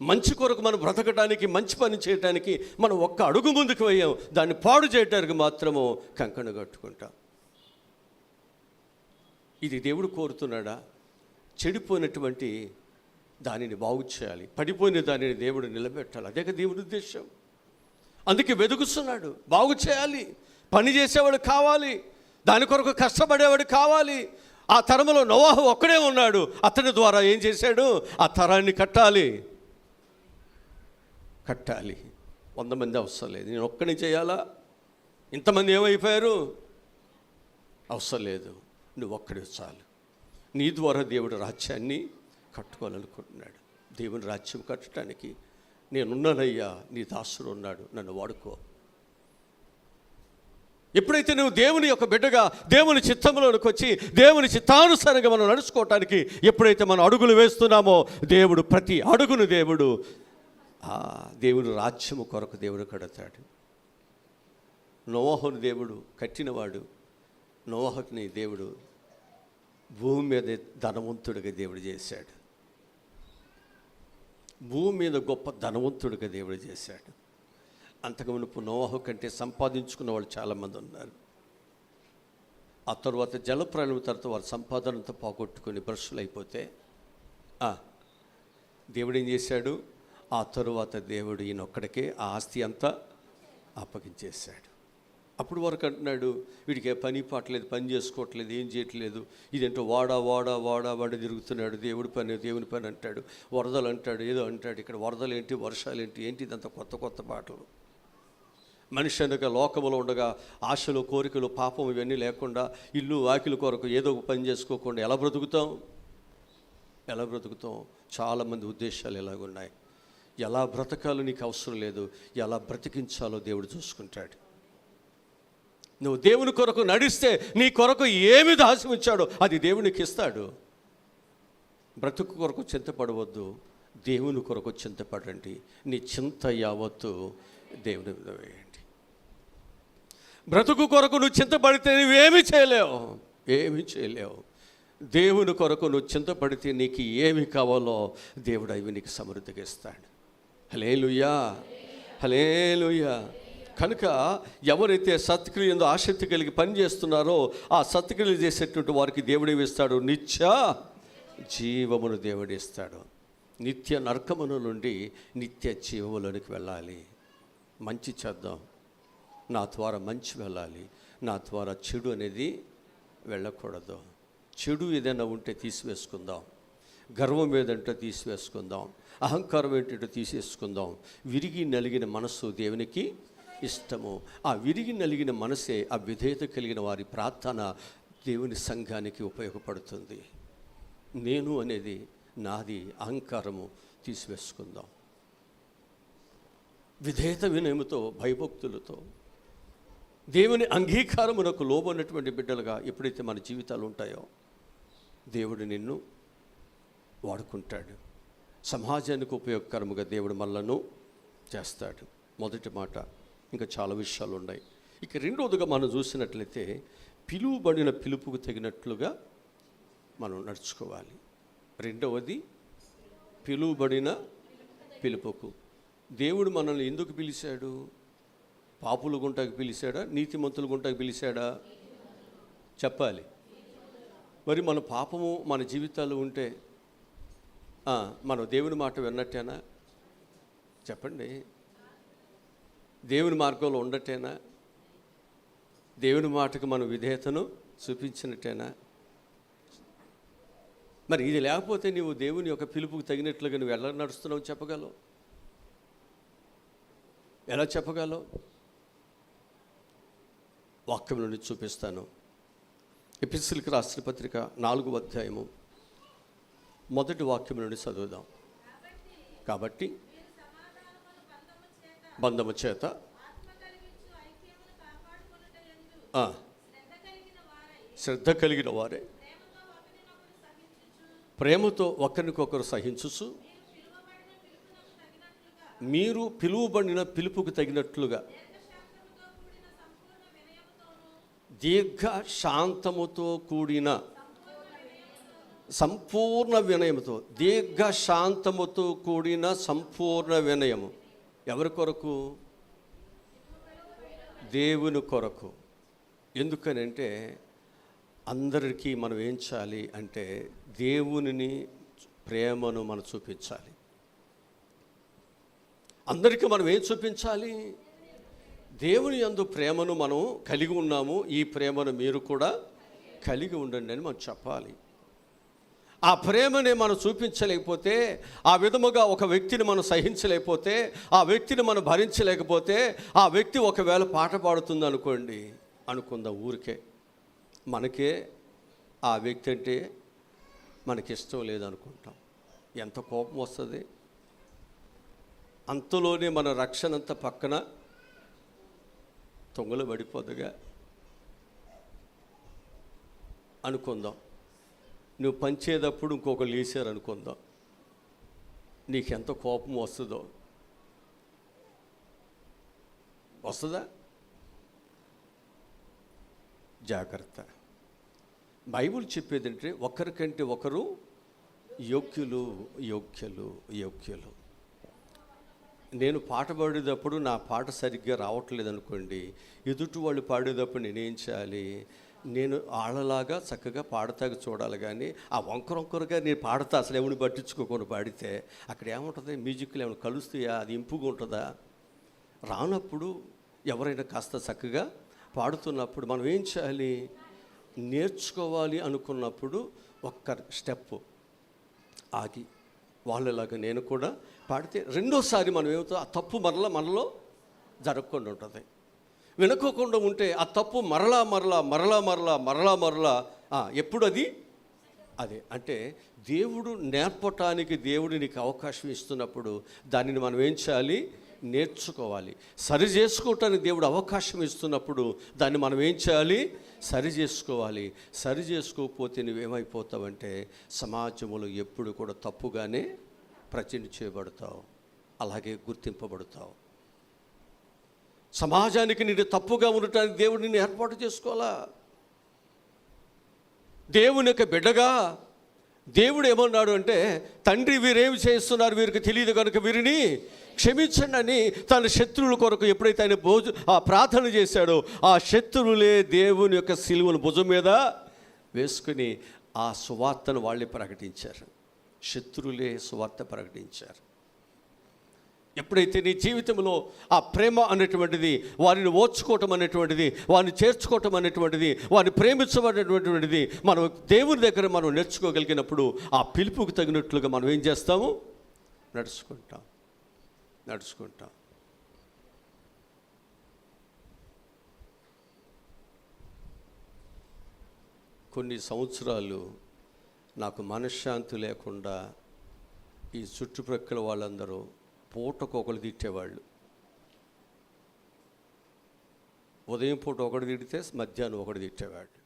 మంచి కొరకు మనం బ్రతకడానికి, మంచి పని చేయడానికి మనం ఒక్క అడుగు ముందుకు వేయం, దాన్ని పాడు చేయడానికి మాత్రము కంకణ కట్టుకుంటాం. ఇది దేవుడు కోరుతున్నాడా? చెడిపోయినటువంటి దానిని బాగు చేయాలి, పడిపోయిన దానిని దేవుడు నిలబెట్టాలి. అదే కదా దేవుడి ఉద్దేశం. అందుకే వెతుకుతున్నాడు. బాగు చేయాలి, పని చేసేవాడు కావాలి, దాని కొరకు కష్టపడేవాడు కావాలి. ఆ తరంలో నోవాహు ఒక్కడే ఉన్నాడు. అతని ద్వారా ఏం చేశాడు? ఆ తరాన్ని కట్టాలి. 100 మంది అవసరం లేదు, నేను ఒక్కడిని చేయాలా? ఇంతమంది ఏమైపోయారు? అవసరం లేదు, నువ్వు ఒక్కడే చాలు. నీ ద్వారా దేవుడు రాజ్యాన్ని కట్టుకోవాలనుకుంటున్నాడు. దేవుని రాజ్యం కట్టడానికి నేనున్నానయ్యా, నీ దాసుడు ఉన్నాడు, నన్ను వాడుకో. ఎప్పుడైతే నువ్వు దేవుని యొక్క బిడ్డగా దేవుని చిత్తంలోనికి వచ్చి దేవుని చిత్తానుసారంగా మనం నడుచుకోవటానికి ఎప్పుడైతే మనం అడుగులు వేస్తున్నామో, దేవుడు ప్రతి అడుగును దేవుడు రాజ్యము కొరకు దేవుడు కడతాడు. నోవహుని దేవుడు కట్టినవాడు. నోవహుని దేవుడు భూమి మీద ధనవంతుడిగా దేవుడు చేశాడు. భూమి మీద గొప్ప ధనవంతుడిగా దేవుడు చేశాడు. అంతకుమునుపు నోవహు కంటే సంపాదించుకున్న వాళ్ళు చాలామంది ఉన్నారు. ఆ తర్వాత జలప్రళయం తర్వాత వారి సంపాదనంతా పోగొట్టుకుని బ్రష్లు అయిపోతే దేవుడు ఏం చేశాడు? ఆ తరువాత దేవుడు ఈయనొక్కడికే ఆ ఆస్తి అంతా అప్పగించేశాడు. అప్పుడు వరకు అంటున్నాడు, వీడికి పని పాటలేదు, పని చేసుకోవట్లేదు, ఏం చేయట్లేదు, ఇదేంటో వాడా తిరుగుతున్నాడు, దేవుని పని అంటాడు, వరదలు అంటాడు, ఏదో అంటాడు. ఇక్కడ వరదలు ఏంటి, వర్షాలు ఏంటి, ఇదంతా కొత్త పాటలు. మనిషి అనగా లోకములో ఉండగా ఆశలు, కోరికలు, పాపం ఇవన్నీ లేకుండా ఇల్లు వాకిలు కొరకు ఏదో ఒక పని చేసుకోకుండా ఎలా బ్రతుకుతాం? చాలామంది ఉద్దేశాలు ఎలాగున్నాయి. ఎలా బ్రతకాలో నీకు అవసరం లేదు, ఎలా బ్రతికించాలో దేవుడు చూసుకుంటాడు. నువ్వు దేవుని కొరకు నడిస్తే నీ కొరకు ఏమి దాసిమిచ్చాడో అది దేవునికి ఇస్తాడు. బ్రతుకు కొరకు చింతపడవద్దు, దేవుని కొరకు చింతపడండి. నీ చింత యావత్తు దేవుని మీద వేయండి. బ్రతుకు కొరకు నువ్వు చింతపడితే నువ్వేమీ చేయలేవు. దేవుని కొరకు నువ్వు చింతపడితే నీకు ఏమి కావాలో దేవుడు అవి నీకు సమృద్ధిగా ఇస్తాడు. హల్లెలూయా. కనుక ఎవరైతే సత్క్రియలో ఆసక్తి కలిగి పనిచేస్తున్నారో ఆ సత్క్రియలు చేసేటువంటి వారికి దేవుడు ఇస్తాడు, నిత్య జీవమును దేవుడు ఇస్తాడు. నిత్య నరకమును నుండి నిత్య జీవములోనికి వెళ్ళాలి. మంచి చేద్దాం, నా ద్వారా మంచి వెళ్ళాలి, నా ద్వారా చెడు అనేది వెళ్ళకూడదు. చెడు ఏదైనా ఉంటే తీసివేసుకుందాం, గర్వం ఏదంటే తీసివేసుకుందాం, అహంకారం ఏంటంటే తీసేసుకుందాం. విరిగి నలిగిన మనస్సు దేవునికి ఇష్టము. ఆ విరిగి నలిగిన మనసే, ఆ విధేయత కలిగిన వారి ప్రార్థన దేవుని సంఘానికి ఉపయోగపడుతుంది. నేను అనేది నాది, అహంకారము తీసివేసుకుందాం. విధేయత వినయముతో, భయభక్తులతో దేవుని అంగీకారమునకు లోబడినటువంటి బిడ్డలుగా ఎప్పుడైతే మన జీవితాలు ఉంటాయో దేవుడు నిన్ను వాడుకుంటాడు. సమాజానికి ఉపయోగకరముగా దేవుడు మనలను చేస్తాడు. మొదటి మాట. ఇంకా చాలా విషయాలు ఉన్నాయి. ఇక రెండవదిగా మనం చూసినట్లయితే పిలువబడిన పిలుపుకు తగినట్లుగా మనం నడుచుకోవాలి. రెండవది పిలువబడిన పిలుపుకు. దేవుడు మనల్ని ఎందుకు పిలిచాడు? పాపుల గుంటాకి పిలిచాడా, నీతిమంతుల గుంటాకి పిలిచాడా? చెప్పాలి. మరి మన పాపము మన జీవితాలు ఉంటే మనం దేవుని మాట విన్నట్టేనా? చెప్పండి. దేవుని మార్గంలో ఉండటేనా? దేవుని మాటకు మనం విధేయతను చూపించినట్టేనా? మరి ఇది లేకపోతే నీవు దేవుని యొక్క పిలుపుకు తగినట్లుగా నువ్వు ఎలా నడుస్తున్నావు చెప్పగలవు? ఎలా చెప్పగలవు? వాక్యం నుండి చూపిస్తాను. ఎపిసిల్కి రాసిన పత్రిక 4వ అధ్యాయము మొదటి వాక్యం నుండి చదువుదాం. కాబట్టి బంధము చేత శ్రద్ధ కలిగిన వారే ప్రేమతో ఒకరికొకరు సహించుచు మీరు పిలువబడిన పిలుపుకు తగినట్లుగా దీర్ఘ శాంతముతో కూడిన సంపూర్ణ వినయముతో, దీర్ఘ శాంతముతో కూడిన సంపూర్ణ వినయము. ఎవరి కొరకు? దేవుని కొరకు. ఎందుకనంటే అందరికీ మనం ఏం చేయాలి అంటే దేవునిని ప్రేమను మనం చూపించాలి. అందరికీ మనం ఏం చూపించాలి? దేవుని యందు ప్రేమను మనం కలిగి ఉన్నాము, ఈ ప్రేమను మీరు కూడా కలిగి ఉండండి అని మనం చెప్పాలి. ఆ ప్రేమని మనం చూపించలేకపోతే, ఆ విధముగా ఒక వ్యక్తిని మనం సహించలేకపోతే, ఆ వ్యక్తిని మనం భరించలేకపోతే, ఆ వ్యక్తి ఒకవేళ పాట పాడుతుంది అనుకోండి, అనుకుందాం ఊరికే, మనకే ఆ వ్యక్తి అంటే మనకిష్టం లేదనుకుంటాం. ఎంత కోపం వస్తుంది! అంతలోనే మన రక్షణ అంతా పక్కన తొంగలు పడిపోదుగా అనుకుందాం. నువ్వు పంచేటప్పుడు ఇంకొకరు లేచారు అనుకుందాం, నీకెంత కోపం వస్తుందో. వస్తుందా? జాగ్రత్త. బైబిల్ చెప్పేదంటే ఒకరికంటే ఒకరు యోగ్యులు యోగ్యులు యోగ్యులు. నేను పాట పాడేటప్పుడు నా పాట సరిగ్గా రావట్లేదు అనుకోండి, ఎదుటి వాళ్ళు పాడేటప్పుడు నేనేం చేయాలి? నేను ఆళ్ళలాగా చక్కగా పాడతాగా చూడాలి. కానీ ఆ వంకరొంకరుగా నేను పాడతా అసలు ఎవరిని పట్టించుకోకుండా పాడితే అక్కడ ఏముంటుంది? మ్యూజిక్లో ఏమైనా కలుస్తాయా? అది ఇంపుగా ఉంటుందా? రానప్పుడు ఎవరైనా కాస్త చక్కగా పాడుతున్నప్పుడు మనం ఏం చేయాలి? నేర్చుకోవాలి అనుకున్నప్పుడు ఒక్క స్టెప్ ఆగి వాళ్ళలాగా నేను కూడా పాడితే రెండోసారి మనం ఏమవుతుందో ఆ తప్పు మనలో జరగకుండా ఉంటుంది. వినుకోకుండా ఉంటే ఆ తప్పు మరలా ఎప్పుడు అదే అంటే దేవుడు నేర్పటానికి దేవుడు నీకు అవకాశం ఇస్తున్నప్పుడు దానిని మనం ఏం చేయాలి? నేర్చుకోవాలి. సరి చేసుకోవటానికి దేవుడు అవకాశం ఇస్తున్నప్పుడు దాన్ని మనం ఏం చేయాలి? సరి చేసుకోవాలి. సరి చేసుకోకపోతే నువ్వేమైపోతావంటే సమాజంలో ఎప్పుడు కూడా తప్పుగానే ప్రచురణ చేయబడతావు, అలాగే గుర్తింపబడతావు. సమాజానికి నేను తప్పుగా ఉండటానికి దేవుడు నిన్ను ఏర్పాటు చేసుకోవాలా. దేవుని యొక్క బిడ్డగా దేవుడు ఏమన్నాడు అంటే, తండ్రి వీరేమి చేస్తున్నారు వీరికి తెలియదు కనుక వీరిని క్షమించండి అని తన శత్రువుల కొరకు ఎప్పుడైతే ఆయన ప్రార్థన చేశాడో, ఆ శత్రువులే దేవుని యొక్క సిలువను భుజం మీద వేసుకుని ఆ సువార్తను వాళ్ళే ప్రకటించారు. శత్రువులే సువార్త ప్రకటించారు. ఎప్పుడైతే నీ జీవితంలో ఆ ప్రేమ అనేటువంటిది, వారిని ఓర్చుకోవటం అనేటువంటిది, వారిని చేర్చుకోవటం అనేటువంటిది, వారిని ప్రేమించబడేటువంటిది మనం దేవుని దగ్గర మనం నేర్చుకోగలిగినప్పుడు ఆ పిలుపుకు తగినట్లుగా మనం ఏం చేస్తాము? నడుచుకుంటాం. కొన్ని సంవత్సరాలు నాకు మనశ్శాంతి లేకుండా ఈ చుట్టుప్రక్కల వాళ్ళందరూ పూటకొకరు తిట్టేవాళ్ళు. ఉదయం పూట ఒకటి తిడితే మధ్యాహ్నం ఒకటి తిట్టేవాళ్ళు.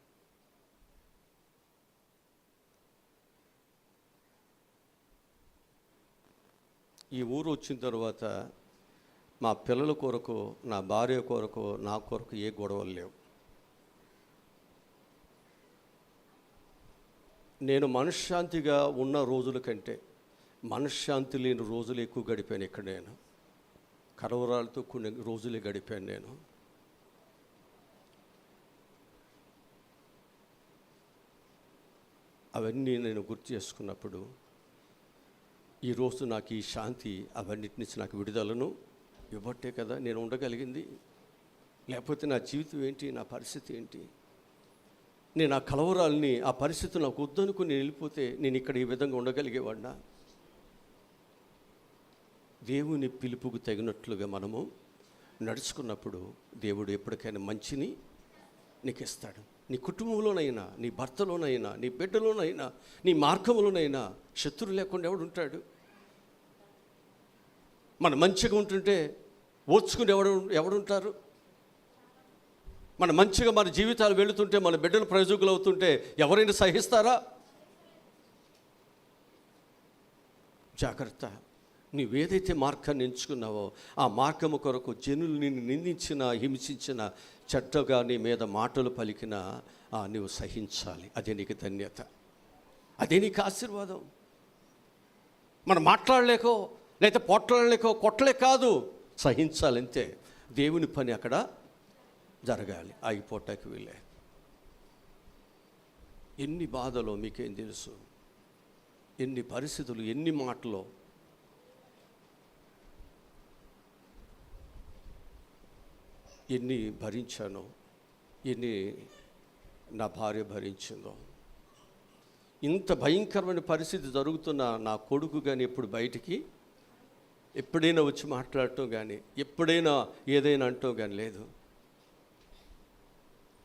ఈ ఊరు వచ్చిన తర్వాత మా పిల్లల కొరకు, నా భార్య కొరకు, నా కొరకు ఏ గొడవలు లేవు. నేను మనశ్శాంతిగా ఉన్న రోజుల కంటే మనశ్శాంతి లేని రోజులు ఎక్కువ గడిపాను. ఇక్కడ నేను కలవరాలతో కొన్ని రోజులే గడిపాను. నేను అవన్నీ నేను గుర్తు చేసుకున్నప్పుడు ఈరోజు నాకు ఈ శాంతి అవన్నిటి నుంచి నాకు విడుదలను ఇవ్వట్టే కదా నేను ఉండగలిగింది. లేకపోతే నా జీవితం ఏంటి, నా పరిస్థితి ఏంటి? నేను ఆ కలవరాల్ని, ఆ పరిస్థితులు నాకు వద్దనుకుని వెళ్ళిపోతే నేను ఇక్కడ ఈ విధంగా ఉండగలిగేవాడినా? దేవుని పిలుపుకు తగినట్లుగా మనము నడుచుకున్నప్పుడు దేవుడు ఎప్పటికైనా మంచిని నీకు ఇస్తాడు. నీ కుటుంబంలోనైనా, నీ భర్తలోనైనా, నీ బిడ్డలోనైనా, నీ మార్గంలోనైనా శత్రువు లేకుండా ఎవడుంటాడు? మనం మంచిగా ఉంటుంటే ఓర్చుకుని ఎవడుంటారు? మన మంచిగా మన జీవితాలు వెళుతుంటే, మన బిడ్డలు ప్రయోజకులు అవుతుంటే ఎవరైనా సహిస్తారా? జాగ్రత్త. నీవేదైతే మార్గాన్ని ఎంచుకున్నావో ఆ మార్గము కొరకు జనులు నిన్ను నిందించిన, హింసించిన, చెడ్డగా నీ మీద మాటలు పలికినా నువ్వు సహించాలి. అదే నీకు ధన్యత, అదే నీకు ఆశీర్వాదం. మనం మాట్లాడలేకో లేకపోతే పోట్లాడలేకో కొట్టలే కాదు, సహించాలంతే. దేవుని పని అక్కడ జరగాలి, ఆగిపోటానికి వీలే. ఎన్ని బాధలో మీకేం తెలుసు, ఎన్ని పరిస్థితులు, ఎన్ని మాటలు. ఎన్ని భరించానో, ఎన్ని నా భార్య భరించిందో. ఇంత భయంకరమైన పరిస్థితి జరుగుతున్న నా కొడుకు కానీ ఎప్పుడైనా వచ్చి మాట్లాడటం కానీ, ఎప్పుడైనా ఏదైనా అంటం కానీ లేదు.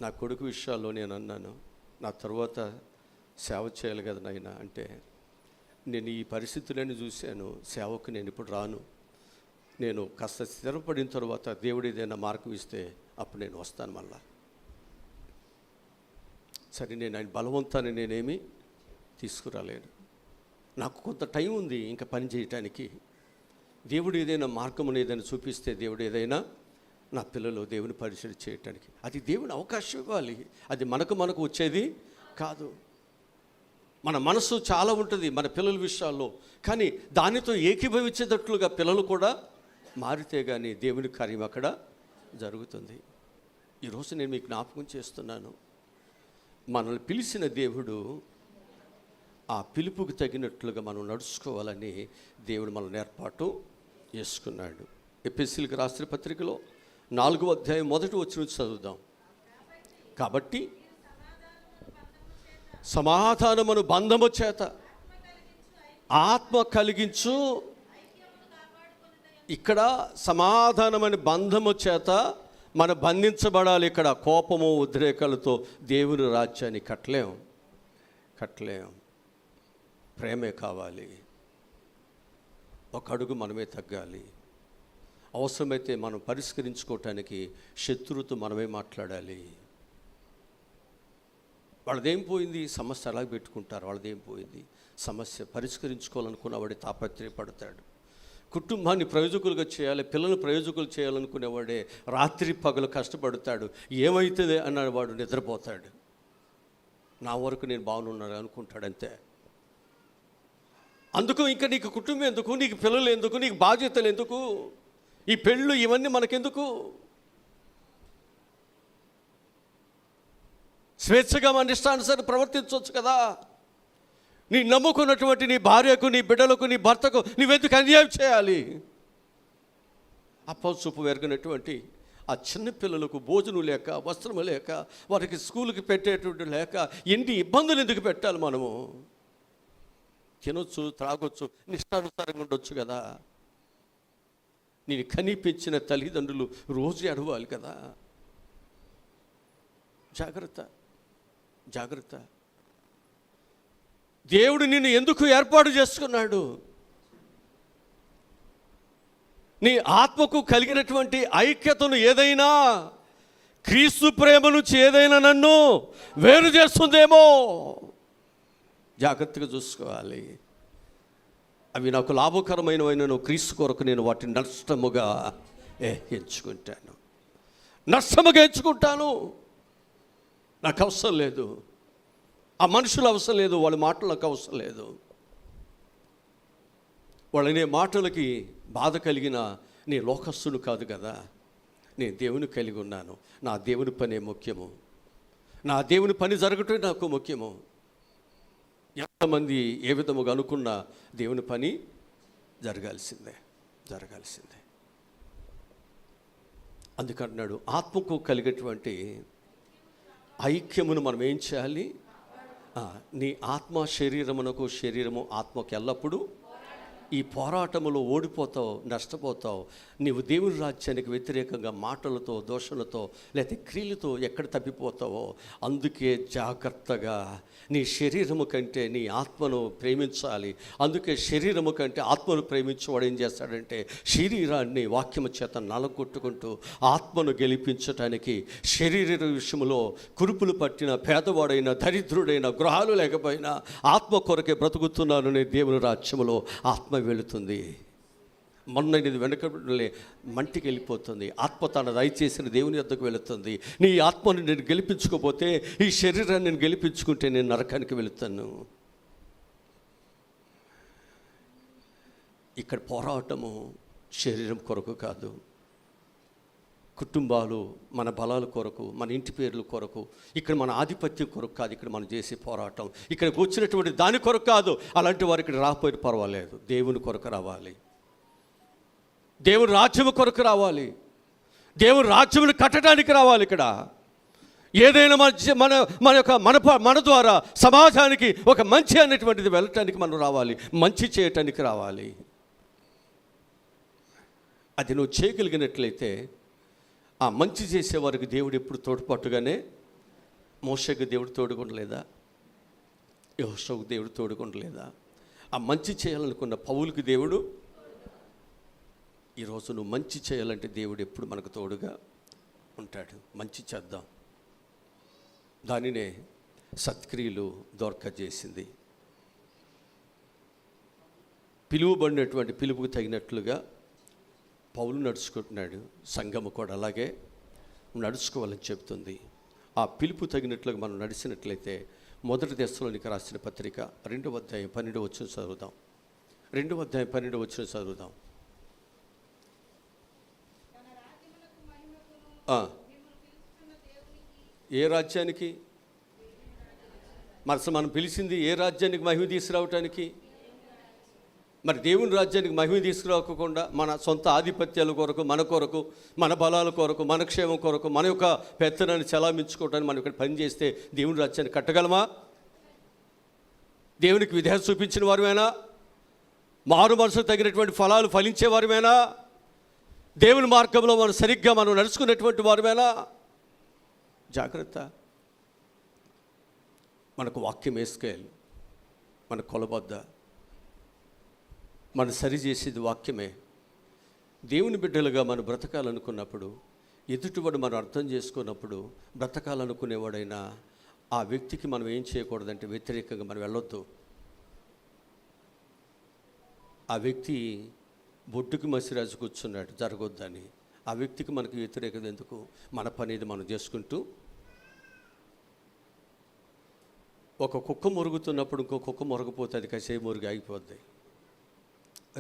నా కొడుకు విషయాల్లో నేను అన్నాను, నా తర్వాత సేవ చేయాలి కదా నాయన అంటే, నేను ఈ పరిస్థితులన్నీ చూశాను, సేవకు నేను ఇప్పుడు రాను. నేను కాస్త స్థిరపడిన తర్వాత దేవుడు ఏదైనా మార్గం ఇస్తే అప్పుడు నేను వస్తాను మళ్ళా. సరే, నేను ఆయన బలవంతాన్ని నేనేమి తీసుకురాలేను. నాకు కొంత టైం ఉంది ఇంకా పని చేయటానికి. దేవుడు ఏదైనా మార్గం ఏదైనా చూపిస్తే, దేవుడు ఏదైనా నా పిల్లలు దేవుని పరిచయం చేయటానికి, అది దేవుని అవకాశం ఇవ్వాలి. అది మనకు వచ్చేది కాదు. మన మనసు చాలా ఉంటుంది మన పిల్లల విషయాల్లో, కానీ దానితో ఏకీభవించేటట్లుగా పిల్లలు కూడా మారితే కానీ దేవుని కార్యం అక్కడ జరుగుతుంది. ఈరోజు నేను మీకు జ్ఞాపకం చేస్తున్నాను, మనల్ని పిలిచిన దేవుడు ఆ పిలుపుకు తగినట్లుగా మనం నడుచుకోవాలని దేవుడు మనల్ని ఏర్పాటు చేసుకున్నాడు. ఎఫెసీయులకు రాసిన పత్రికలో 4వ అధ్యాయం 1వ వచనం చదువుదాం. కాబట్టి సమాధానమును బంధము చేత ఆత్మ కలిగించు. ఇక్కడ సమాధానమని బంధము చేత మనం బంధించబడాలి. ఇక్కడ కోపము, ఉద్రేకాలతో దేవుని రాజ్యాన్ని కట్టలేం. ప్రేమే కావాలి. ఒక అడుగు మనమే తగ్గాలి. అవసరమైతే మనం పరిష్కరించుకోవటానికి శత్రువుతో మనమే మాట్లాడాలి. వాళ్ళదేం పోయింది, సమస్య అలాగే పెట్టుకుంటారు. వాళ్ళదేం పోయింది, సమస్య పరిష్కరించుకోవాలనుకున్న వాడే తాపత్రయపడతాడు. కుటుంబాన్ని ప్రయోజకులుగా చేయాలి, పిల్లల్ని ప్రయోజకులు చేయాలనుకునేవాడే రాత్రి పగలు కష్టపడతాడు. ఏమవుతుంది అన్నాడు వాడు నిద్రపోతాడు. నా వరకు నేను బాగున్నాను అనుకుంటాడు, అంతే. అందుకు ఇంకా నీకు కుటుంబం ఎందుకు, నీకు పిల్లలు ఎందుకు, నీకు బాధ్యతలు ఎందుకు, ఈ పెళ్ళు ఇవన్నీ మనకెందుకు? స్వేచ్ఛగా మన ఇష్టానుసారం ప్రవర్తించవచ్చు కదా. నీ నమ్ముకున్నటువంటి నీ భార్యకు, నీ బిడ్డలకు, నీ భర్తకు నువ్వెందుకు అన్యాయం చేయాలి? అప్పసుపు ఎరగనటువంటి ఆ చిన్న పిల్లలకు భోజనం లేక, వస్త్రము లేక, వారికి స్కూల్కి పెట్టేటువంటి లేక ఎన్ని ఇబ్బందులు ఎందుకు పెట్టాలి? మనము తినొచ్చు, త్రాగొచ్చు, నిష్టానుసారంగా ఉండొచ్చు కదా. నేను కనిపించిన తల్లిదండ్రులు రోజు అడవాలి కదా. జాగ్రత్త, జాగ్రత్త. దేవుడు నిన్ను ఎందుకు ఏర్పాటు చేసుకున్నాడు? నీ ఆత్మకు కలిగినటువంటి ఐక్యతను ఏదైనా, క్రీస్తు ప్రేమ నుంచి ఏదైనా నన్ను వేరు చేస్తుందేమో, జాగ్రత్తగా చూసుకోవాలి. అవి నాకు లాభకరమైనవైనను క్రీస్తు కొరకు నేను వాటిని నష్టముగా ఎంచుకుంటాను. నష్టముగా ఎంచుకుంటాను. నాకు అవసరం లేదు, ఆ మనుషులు అవసరం లేదు, వాళ్ళ మాటలు నాకు అవసరం లేదు. వాళ్ళనే మాటలకి బాధ కలిగిన నీ లోకస్తుడు కాదు కదా. నేను దేవుని కలిగి ఉన్నాను. నా దేవుని పనే ముఖ్యము. నా దేవుని పని జరగటం నాకు ముఖ్యము. ఎంతమంది ఏ విధముగా అనుకున్నా దేవుని పని జరగాల్సిందే. అందుకంటున్నాడు, ఆత్మకు కలిగేటువంటి ఐక్యమును మనం ఏం చేయాలి? నీ ఆత్మ శరీరము ఆత్మకు ఎల్లప్పుడూ ఈ పోరాటములో ఓడిపోతావు, నష్టపోతావు. నీవు దేవుని రాజ్యానికి వ్యతిరేకంగా మాటలతో, దోషలతో, లేకపోతే క్రియలతో ఎక్కడ తప్పిపోతావో. అందుకే జాగ్రత్తగా నీ శరీరము కంటే నీ ఆత్మను ప్రేమించాలి. అందుకే శరీరము కంటే ఆత్మను ప్రేమించేవాడు ఏం చేస్తాడంటే, శరీరాన్ని వాక్యము చేత నలగొట్టుకుంటూ ఆత్మను గెలిపించటానికి, శరీర విషయంలో కురుపులు పట్టిన పేదవాడైన, దరిద్రుడైన, గృహాలు లేకపోయినా ఆత్మ కొరకే బ్రతుకుతున్నాను అనే దేవుని రాజ్యములో ఆత్మ వెళుతుంది. మొన్న ఇది వెనకలే మంటికి వెళ్ళిపోతుంది. ఆత్మ తన దయచేసిన దేవుని వద్దకు వెళుతుంది. నీ ఆత్మను నేను గెలిపించుకోపోతే, ఈ శరీరాన్ని నేను గెలిపించుకుంటే నేను నరకానికి వెళుతాను. ఇక్కడ పోరాటము శరీరం కొరకు కాదు, కుటుంబాలు, మన బలాల కొరకు, మన ఇంటి పేర్ల కొరకు, ఇక్కడ మన ఆధిపత్యం కొరకు కాదు. ఇక్కడ మనం చేసే పోరాటం ఇక్కడికి వచ్చినటువంటి దాని కొరకు కాదు. అలాంటి వారు ఇక్కడ రాకపోయినా పర్వాలేదు, దేవుని కొరకు రావాలి. దేవుని రాజ్యము కొరకు రావాలి. దేవుని రాజ్యమును కట్టడానికి రావాలి. ఇక్కడ ఏదైనా మన ద్వారా సమాజానికి ఒక మంచి అనేటువంటిది వెళ్ళటానికి మనం రావాలి, మంచి చేయటానికి రావాలి. అది నువ్వు చేయగలిగినట్లయితే ఆ మంచి చేసేవారికి దేవుడు ఎప్పుడు తోడ్పాటుగానే, మోషేకు దేవుడు తోడుకుండలేదా? యెహోషువకు దేవుడు తోడుకుండలేదా? ఆ మంచి చేయాలనుకున్న పౌలుకి దేవుడు, ఈరోజు నువ్వు మంచి చేయాలంటే దేవుడు ఎప్పుడు మనకు తోడుగా ఉంటాడు. మంచి చేద్దాం. దానినే సత్క్రియలు దొరకజేసింది. పిలువబడినటువంటి పిలుపుకు తగినట్లుగా పౌలు నడుచుకుంటున్నాడు. సంఘము కూడా అలాగే నడుచుకోవాలని చెప్తుంది. ఆ పిలుపు తగినట్లుగా మనం నడిచినట్లయితే, మొదటి దశలోనికి రాసిన పత్రిక 2వ అధ్యాయం 12వ వచనం చదువుదాం. 2వ అధ్యాయం 12వ వచనం చదువుదాం. ఏ రాజ్యానికి? మరి మనం పిలిచింది ఏ రాజ్యానికి మహిమ తీసుకురావటానికి? మరి దేవుని రాజ్యానికి మహిమ తీసుకురాకుండా మన సొంత ఆధిపత్యాల కొరకు, మన కొరకు, మన బలాల కొరకు, మన క్షేమం కొరకు, మన యొక్క పెత్తనాన్ని చలామించుకోవడానికి మనం ఇక్కడ పనిచేస్తే దేవుని రాజ్యాన్ని కట్టగలమా? దేవునికి విధేయత చూపించిన వారుమేనా? మారు మనసుకు తగినటువంటి ఫలాలు ఫలించే వారుమేనా? దేవుని మార్గంలో మనం నడుచుకున్నటువంటి వారుమేనా? జాగ్రత్త. మనకు వాక్యం వేసుకెళ్ళి, మన కొలబద్ద, మన సరి చేసేది వాక్యమే. దేవుని బిడ్డలుగా మనం బ్రతకాలనుకున్నప్పుడు, ఎదుటివాడు మనం అర్థం చేసుకున్నప్పుడు, బ్రతకాలనుకునేవాడైనా ఆ వ్యక్తికి మనం ఏం చేయకూడదంటే వ్యతిరేకంగా మనం వెళ్ళొద్దు. ఆ వ్యక్తి బొడ్డుకి మసిరాజు కూర్చున్నాడు, జరగొద్దని. ఆ వ్యక్తికి మనకు వ్యతిరేకత ఎందుకు? మన పనేది మనం చేసుకుంటూ. ఒక కుక్క మురుగుతున్నప్పుడు ఇంకో కుక్క మురగపోతే అది కసే మురుగు ఆగిపోద్ది.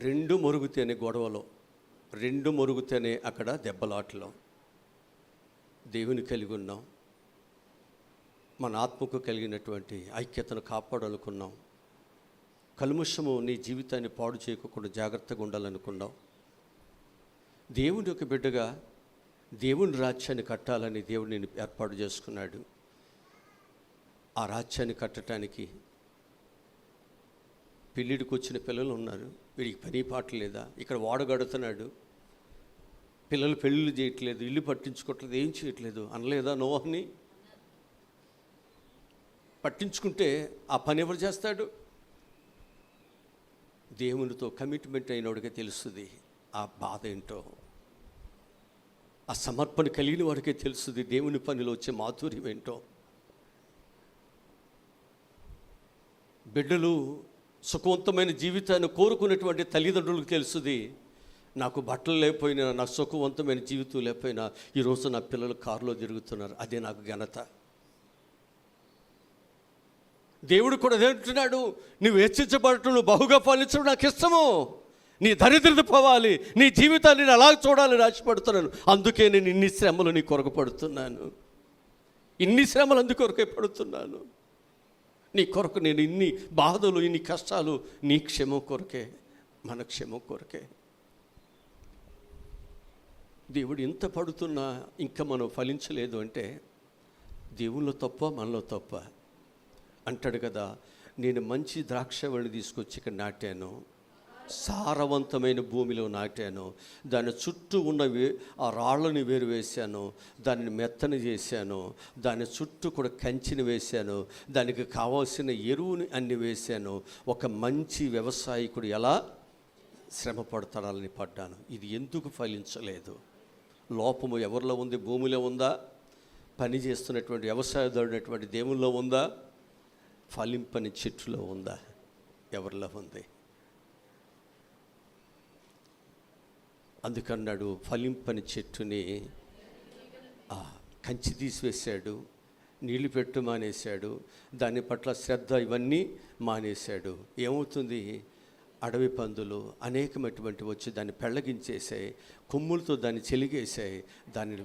రెండు మురుగుతేనే గొడవలో, రెండు మురుగుతేనే అక్కడ దెబ్బలాటలో. దేవుని కలిగి ఉన్నాం, మన ఆత్మకు కలిగినటువంటి ఐక్యతను కాపాడాలనుకున్నాం. కల్ముషము నీ జీవితాన్ని పాడు చేయకుండా జాగ్రత్తగా ఉండాలనుకున్నాం. దేవుని యొక్క బిడ్డగా దేవుని రాజ్యాన్ని కట్టాలని దేవుడు నేను ఏర్పాటు చేసుకున్నాడు. ఆ రాజ్యాన్ని కట్టడానికి పెళ్ళిడికి వచ్చిన పిల్లలు ఉన్నారు. వీడికి పని పాట లేదా, ఇక్కడ వాడగడుతున్నాడు, పిల్లలు పెళ్ళిళ్ళు చేయట్లేదు, ఇల్లు పట్టించుకోవట్లేదు, ఏం చేయట్లేదు అనలేదా నోహని? పట్టించుకుంటే ఆ పని ఎవరు చేస్తాడు? దేవునితో కమిట్మెంట్ అయినోడికే తెలుస్తుంది ఆ బాధ ఏంటో, ఆ సమర్పణ కలిగిన వాడికే తెలుస్తుంది దేవుని పనిలో వచ్చే మాధుర్యం ఏంటో. బిడ్డలు సుఖవంతమైన జీవితాన్ని కోరుకునేటువంటి తల్లిదండ్రులకు తెలుస్తుంది, నాకు బట్టలు లేకపోయినా, నాకు సుఖవంతమైన జీవితం లేకపోయినా ఈరోజు నా పిల్లలు కారులో తిరుగుతున్నారు, అదే నాకు ఘనత. దేవుడు కూడా అదేంటున్నాడు, నువ్వు హెచ్చించబడటం, నువ్వు బహుగా ఫలించడం నాకు ఇష్టము, నీ దరిద్రత పోవాలి, నీ జీవితాన్ని నేను అలాగ చూడాలని ఆశపడుతున్నాను, అందుకే నేను ఇన్ని శ్రమలు నీ కొరకు పడుతున్నాను, ఇన్ని శ్రమలు అందుకొరకే పడుతున్నాను, నీ కొరకు నేను ఇన్ని బాధలు, ఇన్ని కష్టాలు నీ క్షేమం కొరకే, మన క్షేమం కొరకే. దేవుడు ఇంత పడుతున్నా ఇంకా మనం ఫలించలేదు అంటే దేవుళ్ళో తప్ప మనలో తప్ప. అంటాడు కదా, నేను మంచి ద్రాక్షవల్లి తీసుకొచ్చి ఇక్కడ నాటాను, సారవంతమైన భూమిలో నాటాను, దాని చుట్టూ ఉన్నవి ఆ రాళ్ళని వేరు వేశాను, దానిని మెత్తని చేశాను, దాని చుట్టూ కూడా కంచిని వేశాను, దానికి కావాల్సిన ఎరువుని అన్ని వేశాను. ఒక మంచి వ్యవసాయకుడు ఎలా శ్రమ పడతాడని పడ్డాను. ఇది ఎందుకు ఫలించలేదు? లోపము ఎవరిలో ఉంది? భూమిలో ఉందా? పని చేస్తున్నటువంటి వ్యవసాయదారుడైనటువంటి దేవుల్లో ఉందా? ఫలింపని చెట్టులో ఉందా? ఎవరిలో ఉంది? అందుకన్నాడు, ఫలింపని చెట్టుని కంచి తీసివేశాడు, నీళ్లు పెట్టు మానేశాడు, దాని పట్ల శ్రద్ధ ఇవన్నీ మానేశాడు. ఏమవుతుంది? అడవి పందులు అనేకమైనటువంటి వచ్చి దాన్ని పెళ్ళగించేసాయి, కొమ్ములతో దాన్ని చెలిగేసాయి, దాన్ని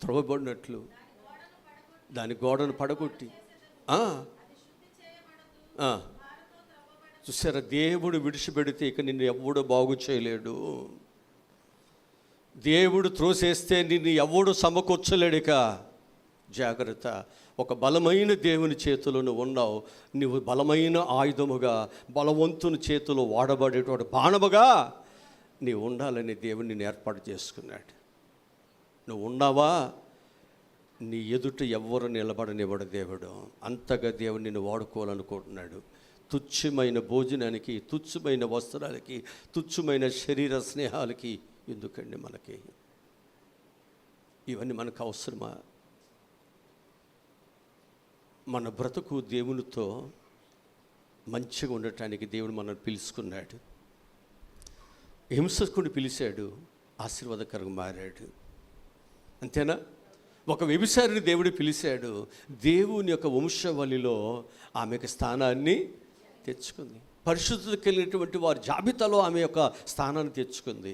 త్రొవబడినట్లు దాని గోడను పడగొట్టి చూసారా, దేవుడు విడిచిపెడితే ఇక నిన్ను ఎవడు బాగు చేయలేడు. దేవుడు త్రోసేస్తే నిన్ను ఎవడు సమకూర్చలేడు. ఇక జాగ్రత్త. ఒక బలమైన దేవుని చేతిలో నువ్వు ఉన్నావు, నువ్వు బలమైన ఆయుధముగా, బలవంతుని చేతిలో వాడబడేటువంటి బాణముగా నీవు ఉండాలని దేవుడు నిన్ను ఏర్పాటు చేసుకున్నాడు. నువ్వు ఉన్నావా? నీ ఎదుట ఎవ్వరు నిలబడనివ్వడు దేవుడు. అంతగా దేవుడు నిన్ను వాడుకోవాలనుకుంటున్నాడు. తుచ్చమైన భోజనానికి, తుచ్చమైన వస్త్రాలకి, తుచ్చమైన శరీర స్నేహాలకి ఎందుకండి మనకి? ఇవన్నీ మనకు అవసరమా? మన బ్రతుకు దేవునితో మంచిగా ఉండటానికి దేవుడు మనల్ని పిలుచుకున్నాడు. హింసకుని పిలిచాడు, ఆశీర్వాదకరంగా మారాడు. అంతేనా? ఒక వ్యభిచారిని దేవుడు పిలిచాడు, దేవుని యొక్క వంశవళిలో ఆమెకు స్థానాన్ని తెచ్చుకుంది. పరిశుద్ధతకు వెళ్ళినటువంటి వారి జాబితాలో ఆమె యొక్క స్థానాన్ని తెచ్చుకుంది.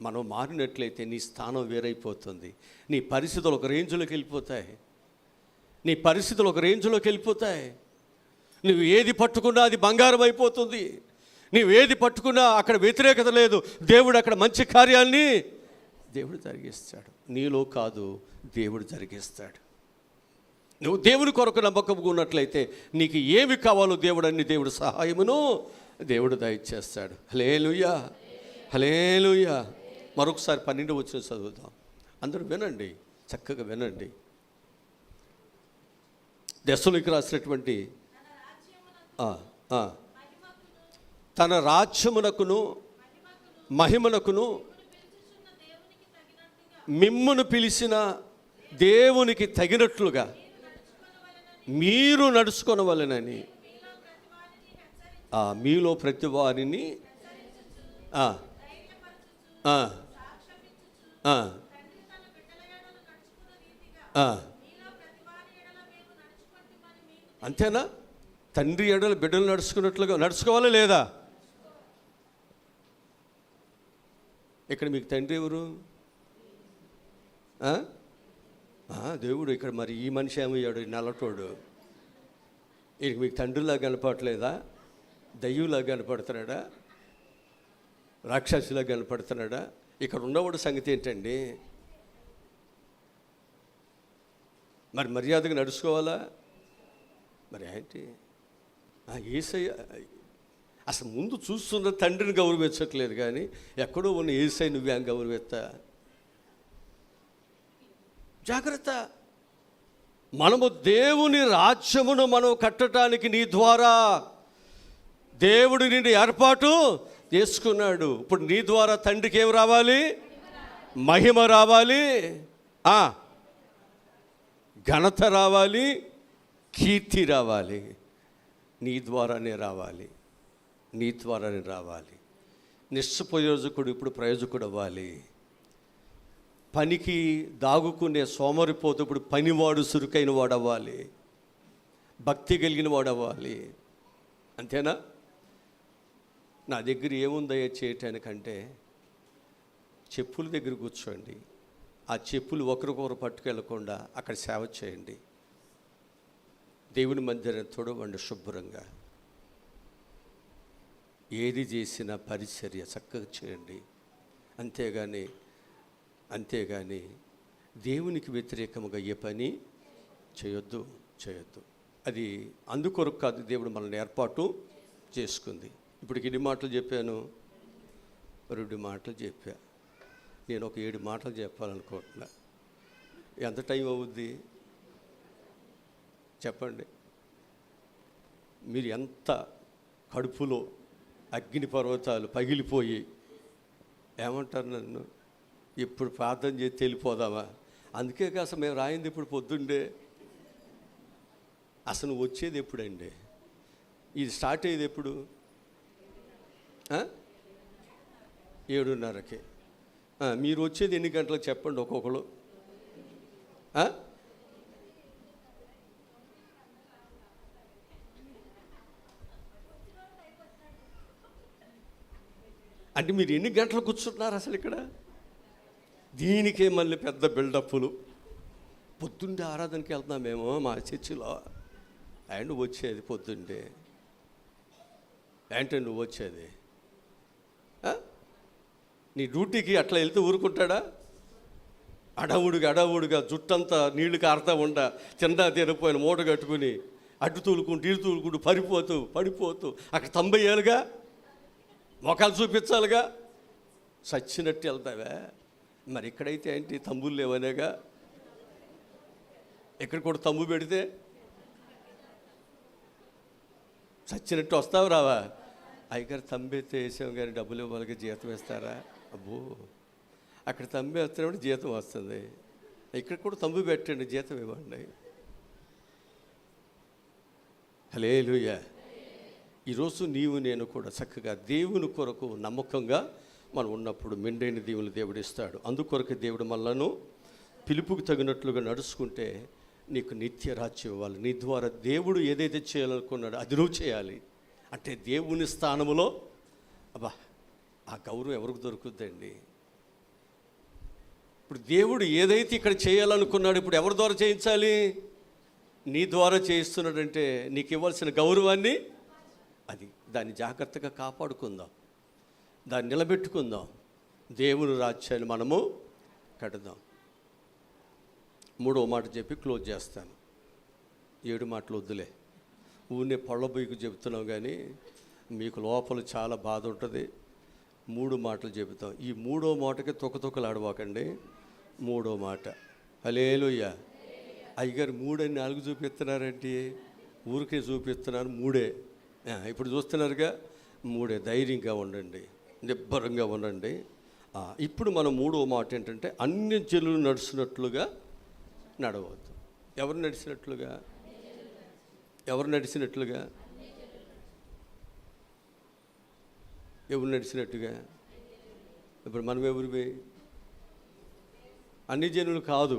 మనం మారినట్లయితే నీ స్థానం వేరైపోతుంది. నీ పరిస్థితులు ఒక రేంజ్లోకి వెళ్ళిపోతాయి. నీ పరిస్థితులు ఒక రేంజ్లోకి వెళ్ళిపోతాయి. నువ్వు ఏది పట్టుకున్నా అది బంగారం అయిపోతుంది. నువ్వు ఏది పట్టుకున్నా అక్కడ వ్యతిరేకత లేదు. దేవుడు అక్కడ మంచి కార్యాలని దేవుడు జరిగిస్తాడు. నీలో కాదు, దేవుడు జరిగిస్తాడు. నువ్వు దేవుని కొరకు నమ్మకంగా ఉన్నట్లయితే నీకు ఏమి కావాలో దేవుడు అన్ని దేవుడు సహాయమును దేవుడు దయచేస్తాడు. హల్లెలూయా, హల్లెలూయా. మరొకసారి 12వ వచనం చదువుదాం. అందరూ వినండి, చక్కగా వినండి. దెస్సలోనికి రాసినటువంటి తన రాజ్యమునకును మహిమనకును మిమ్మును పిలిచిన దేవునికి తగినట్లుగా మీరు నడుచుకొనవలెనని మీలో ప్రతి వారిని అంతేనా? తండ్రి ఎడల బిడ్డలు నడుచుకున్నట్లుగా నడుచుకోవాలా లేదా? ఇక్కడ మీకు తండ్రి ఎవరు? దేవుడు. ఇక్కడ మరి ఈ మనిషి ఏమయ్యాడు? నల్లటోడు. మీకు తండ్రిలా కనపడలేదా? దయ్యంలా కనపడుతున్నాడా, రాక్షసులా కనపడుతున్నాడా? ఇక్కడ ఉన్నవాడు సంగతి ఏంటండి? మరి మర్యాదగా నడుచుకోవాలా? మరి ఏంటి యేసయ్య అసలు ముందు చూస్తున్న తండ్రిని గౌరవించట్లేదు, కానీ ఎక్కడో ఉన్న యేసయ్య నువ్వేం గౌరవిస్తా? జాగ్రత్త. మనము దేవుని రాజ్యమును మనం కట్టడానికి నీ ద్వారా దేవుడు నిన్ను ఏర్పాటు చేసుకున్నాడు. ఇప్పుడు నీ ద్వారా తండ్రికి ఏం రావాలి? మహిమ రావాలి, ఘనత రావాలి, కీర్తి రావాలి. నీ ద్వారానే రావాలి, నీ ద్వారానే రావాలి. నిష్ప్రయోజకుడు ఇప్పుడు ప్రయోజకుడు అవ్వాలి. పనికి దాగుకునే సోమరిపోతు ఇప్పుడు పనివాడు చురుకైన వాడు అవ్వాలి, భక్తి కలిగిన వాడు అవ్వాలి. అంతేనా? నా దగ్గర ఏముందయ్యా చేయటానికంటే, చెప్పుల దగ్గర కూర్చోండి, ఆ చెప్పులు ఒకరికొకరు పట్టుకెళ్ళకుండా అక్కడ సేవ చేయండి, దేవుని మందిరం తొడవండి శుభ్రంగా. ఏది చేసినా పరిచర్య చక్కగా చేయండి. అంతేగాని దేవునికి వ్యతిరేకముగా ఏ పని చేయొద్దు. అది అందుకొరకు కాదు దేవుడు మనల్ని ఏర్పాటు చేసుకుంది. ఇప్పుడు ఎన్ని మాటలు చెప్పాను? 2 మాటలు చెప్పా. నేను ఒక 7 మాటలు చెప్పాలనుకుంటున్నా. ఎంత టైం అవుద్ది చెప్పండి? మీరు ఎంత కడుపులో అగ్ని పర్వతాలు పగిలిపోయి ఏమంటారు నన్ను, ఇప్పుడు ప్రార్థన చేసి వెళ్ళిపోదామా? అందుకే అసలు మేము రాయింది ఇప్పుడు పొద్దుండే. అసలు నువ్వు వచ్చేది ఎప్పుడండి? ఇది స్టార్ట్ అయ్యేది ఎప్పుడు? 7:30కి. మీరు వచ్చేది ఎన్ని గంటలకు చెప్పండి ఒక్కొక్కరు? అంటే మీరు ఎన్ని గంటలు కూర్చుంటున్నారు అసలు ఇక్కడ? దీనికే మళ్ళీ పెద్ద బిల్డప్లు. పొద్దుండే ఆరాధనకి వెళ్తున్నామేమో మా చర్చిలో. అండ్ వచ్చేది పొద్దుండే అంటే నువ్వు వచ్చేది నీ డ్యూటీకి అట్లా వెళ్తే ఊరుకుంటాడా? అడవుడుగా జుట్టంతా నీళ్లు కారుతా ఉండా, తిండా తినపోయిన మూట కట్టుకుని అడ్డు తూలుకుంటూ ఇటు తూలుకుంటూ పడిపోతూ అక్కడ తంబయ్యాలుగా, మొఖాలు చూపించాలిగా, చచ్చినట్టు వెళ్తావా? మరి ఇక్కడైతే ఏంటి, తంబులు లేవనేగా. ఇక్కడ కూడా తంబు పెడితే చచ్చినట్టు వస్తావు రావా? అయ్యగారు తంబెత్తే వేసాం కానీ డబ్బులు ఇవ్వాలిగా, జీతం ఇస్తారా? అబ్బో, అక్కడ తంబి వేస్తున్నప్పుడు జీతం వస్తుంది, ఇక్కడ కూడా తంబు పెట్టండి, జీతం ఇవ్వండి. హల్లెలూయా. ఈరోజు నీవు నేను కూడా చక్కగా దేవుని కొరకు నమ్మకంగా మనం ఉన్నప్పుడు మెండైన దీవులు దేవుడు ఇస్తాడు. అందుకొరకు దేవుడు మనలను పిలుపుకు తగినట్లుగా నడుచుకుంటే నీకు నిత్య రాజ్యం ఇవ్వాలి. నీ ద్వారా దేవుడు ఏదైతే చేయాలనుకున్నాడో అది నువ్వు చేయాలి. అంటే దేవుని స్థానములో ఆ గౌరవం ఎవరికి దొరుకుతుందండి? ఇప్పుడు దేవుడు ఏదైతే ఇక్కడ చేయాలనుకున్నాడు, ఇప్పుడు ఎవరి ద్వారా చేయించాలి? నీ ద్వారా చేయిస్తున్నాడంటే నీకు ఇవ్వాల్సిన గౌరవాన్ని దాన్ని జాగ్రత్తగా కాపాడుకుందాం, దాన్ని నిలబెట్టుకుందాం. దేవుని రాజ్యాన్ని మనము కడదాం. 3వ మాట చెప్పి క్లోజ్ చేస్తాను. 7 మాటలు వద్దులే, ఊరినే పొళ్ళబోయికు చెబుతున్నాం కానీ మీకు లోపల చాలా బాధ ఉంటుంది. 3 మాటలు చెబుతాం. ఈ 3వ మాటకి తొక్కలాడవాకండి. 3వ మాట హల్లెలూయా. అయ్యగారు 3 అని 4 చూపిస్తున్నారంటే ఊరికే చూపిస్తున్నాను 3. ఇప్పుడు చూస్తున్నారుగా 3. ధైర్యంగా ఉండండి, నిబ్బరంగా ఉండండి. ఇప్పుడు మనం 3వ మాట ఏంటంటే అన్ని జనులు నడిచినట్లుగా నడవద్దు. ఎవరు నడిచినట్లుగా? ఎవరు నడిచినట్టుగా? ఇప్పుడు మనం ఎవరివి? అన్ని జనులు కాదు,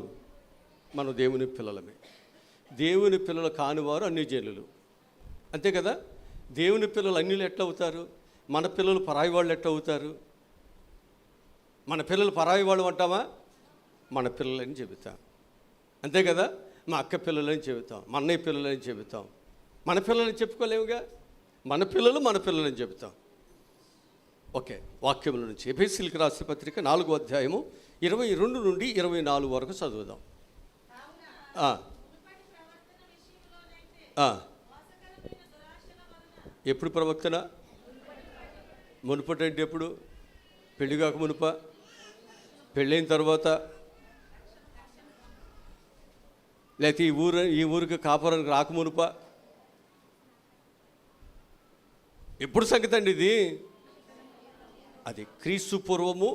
మనం దేవుని పిల్లలమే. దేవుని పిల్లలు కానివారు అన్ని జనులు, అంతే కదా? దేవుని పిల్లలు అన్యులు ఎట్లా అవుతారు? మన పిల్లలు పరాయి వాళ్ళు ఎట్లా అవుతారు? మన పిల్లలు పరాయి వాళ్ళు అంటామా? మన పిల్లలని చెబుతాం, అంతే కదా? మా అక్క పిల్లలని చెబుతాం, మా అన్నయ్య పిల్లలని చెబుతాం. మన పిల్లలని చెప్పుకోలేముగా. మన పిల్లలు అని చెబుతాం. ఓకే, వాక్యముల నుంచి ఎఫెసీయులకు రాసిన పత్రిక 4వ అధ్యాయము 22 నుండి 24 వరకు చదువుదాం. ఎప్పుడు ప్రవక్తన? మునుపటంటే ఎప్పుడు? పెళ్లి కాక మునుప? పెళ్ళైన తర్వాత? లేకపోతే ఈ ఊరికి కాపురానికి రాకమునుప? ఎప్పుడు సంగతి అండి ఇది? అది క్రీస్తు పూర్వము,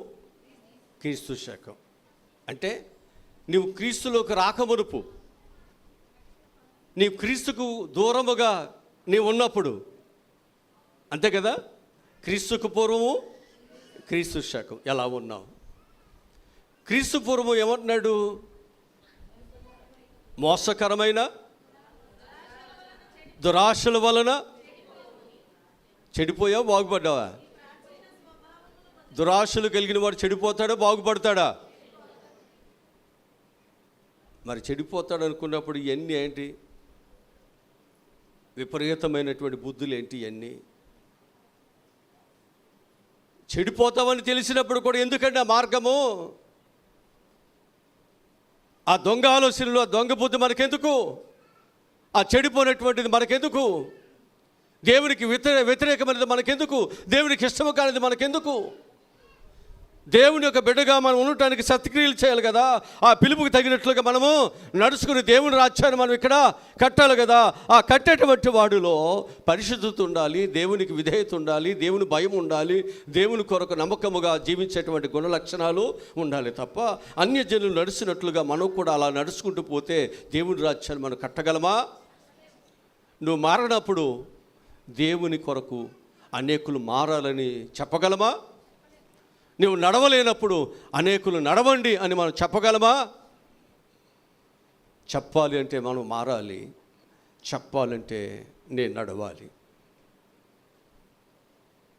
క్రీస్తు శకం. అంటే నీవు క్రీస్తులోకి రాకమునుపు, నీవు క్రీస్తుకు దూరముగా నీవు ఉన్నప్పుడు, అంతే కదా? క్రీస్తుకు పూర్వము, క్రీస్తు శకం ఎలా ఉన్నావు? క్రీస్తు పూర్వము ఏమంటున్నాడు? మోసకరమైన దురాశల వలన చెడిపోయావు, బాగుపడ్డావా? దురాశలు కలిగిన వాడు చెడిపోతాడా, బాగుపడతాడా? మరి చెడిపోతాడు అనుకున్నప్పుడు ఇవన్నీ ఏంటి? విపరీతమైనటువంటి బుద్ధులు ఏంటి ఇవన్నీ? చెడిపోతామని తెలిసినప్పుడు కూడా ఎందుకంటే ఆ మార్గము, ఆ దొంగ ఆలోచనలు, ఆ దొంగ బుద్ధి మనకెందుకు? ఆ చెడిపోయినటువంటిది మనకెందుకు? దేవునికి వ్యతిరేకమైనది మనకెందుకు? దేవునికి ఇష్టము కానిది మనకెందుకు? దేవుని యొక్క బిడ్డగా మనం ఉండటానికి సత్క్రియలు చేయాలి కదా. ఆ పిలుపుకి తగినట్లుగా మనము నడుచుకుని దేవుని రాజ్యాన్ని మనం ఇక్కడ కట్టాలి కదా. ఆ కట్టేటువంటి వాడిలో పరిశుద్ధత ఉండాలి, దేవునికి విధేయత ఉండాలి, దేవుని భయం ఉండాలి, దేవుని కొరకు నమ్మకముగా జీవించేటువంటి గుణ లక్షణాలు ఉండాలి తప్ప అన్యజనులు నడుచున్నట్లుగా మనం కూడా అలా నడుచుకుంటూ పోతే దేవుని రాజ్యాన్ని మనం కట్టగలమా? నువ్వు మారినప్పుడు దేవుని కొరకు అనేకులు మారాలని చెప్పగలమా? నువ్వు నడవలేనప్పుడు అనేకులు నడవండి అని మనం చెప్పగలమా? చెప్పాలి అంటే మనం మారాలి, చెప్పాలంటే నేను నడవాలి.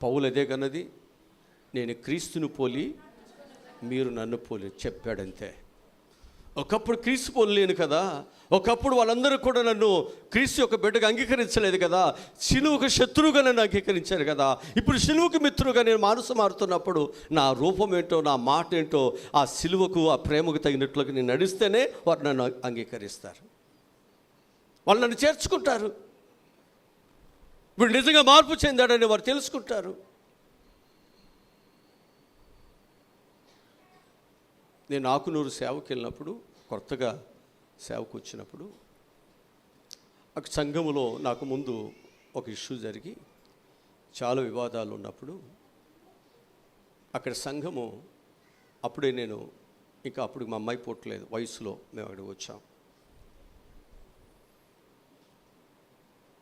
పౌలు అదే కన్నది, నేను క్రీస్తుని పోలి మీరు నన్ను పోలి చెప్పాడంతే. ఒకప్పుడు క్రీస్తు పోలేను కదా, ఒకప్పుడు వాళ్ళందరూ కూడా నన్ను క్రీస్తు యొక్క బిడ్డగా అంగీకరించలేదు కదా, శిలువుకు శత్రువుగా నన్ను అంగీకరించారు కదా. ఇప్పుడు శిలువుకు మిత్రుగా నేను మనసు మారుతున్నప్పుడు నా రూపం ఏంటో, నా మాట ఏంటో, ఆ శిలువకు, ఆ ప్రేమకు తగినట్లుగా నేను నడిస్తేనే వారు నన్ను అంగీకరిస్తారు, వాళ్ళు నన్ను చేర్చుకుంటారు. ఇప్పుడు నిజంగా మార్పు చెందాడని వారు తెలుసుకుంటారు. నేను ఆకునూరు సేవకు వెళ్ళినప్పుడు, కొత్తగా సేవకు వచ్చినప్పుడు, ఆ సంఘములో నాకు ముందు ఒక ఇష్యూ జరిగి చాలా వివాదాలు ఉన్నప్పుడు అక్కడ సంఘము, అప్పుడే నేను ఇంకా అప్పుడు మా అమ్మాయి పుట్టలేదు వయసులో మేము అక్కడికి వచ్చాం.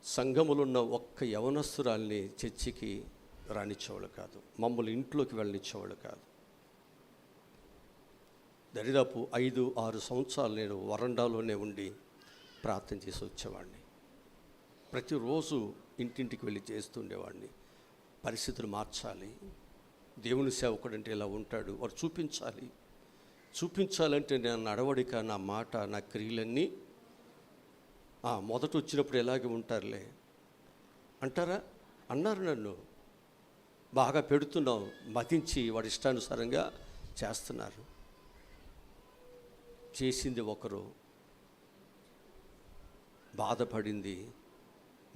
సంఘములో ఉన్న ఒక్క యవనస్తురాల్ని చర్చికి రానిచ్చేవాళ్ళు కాదు, మమ్మల్ని ఇంట్లోకి వెళ్ళనిచ్చేవాళ్ళు కాదు. దరిదాపు 5-6 సంవత్సరాలు నేను వరండాలోనే ఉండి ప్రార్థన చేసి వచ్చేవాడిని. ప్రతిరోజు ఇంటింటికి వెళ్ళి చేస్తుండేవాడిని. పరిస్థితులు మార్చాలి, దేవుని సేవకుడు అంటే ఇలా ఉంటాడు, వారు చూపించాలంటే నా నడవడిక, నా మాట, నా క్రియలన్నీ మొదట వచ్చినప్పుడు ఎలాగే ఉంటారులే అంటారా? అన్నారు. నన్ను బాగా పెడుతున్నాం, మతించి వాడి ఇష్టానుసారంగా చేస్తున్నారు. చేసింది ఒకరు, బాధపడింది,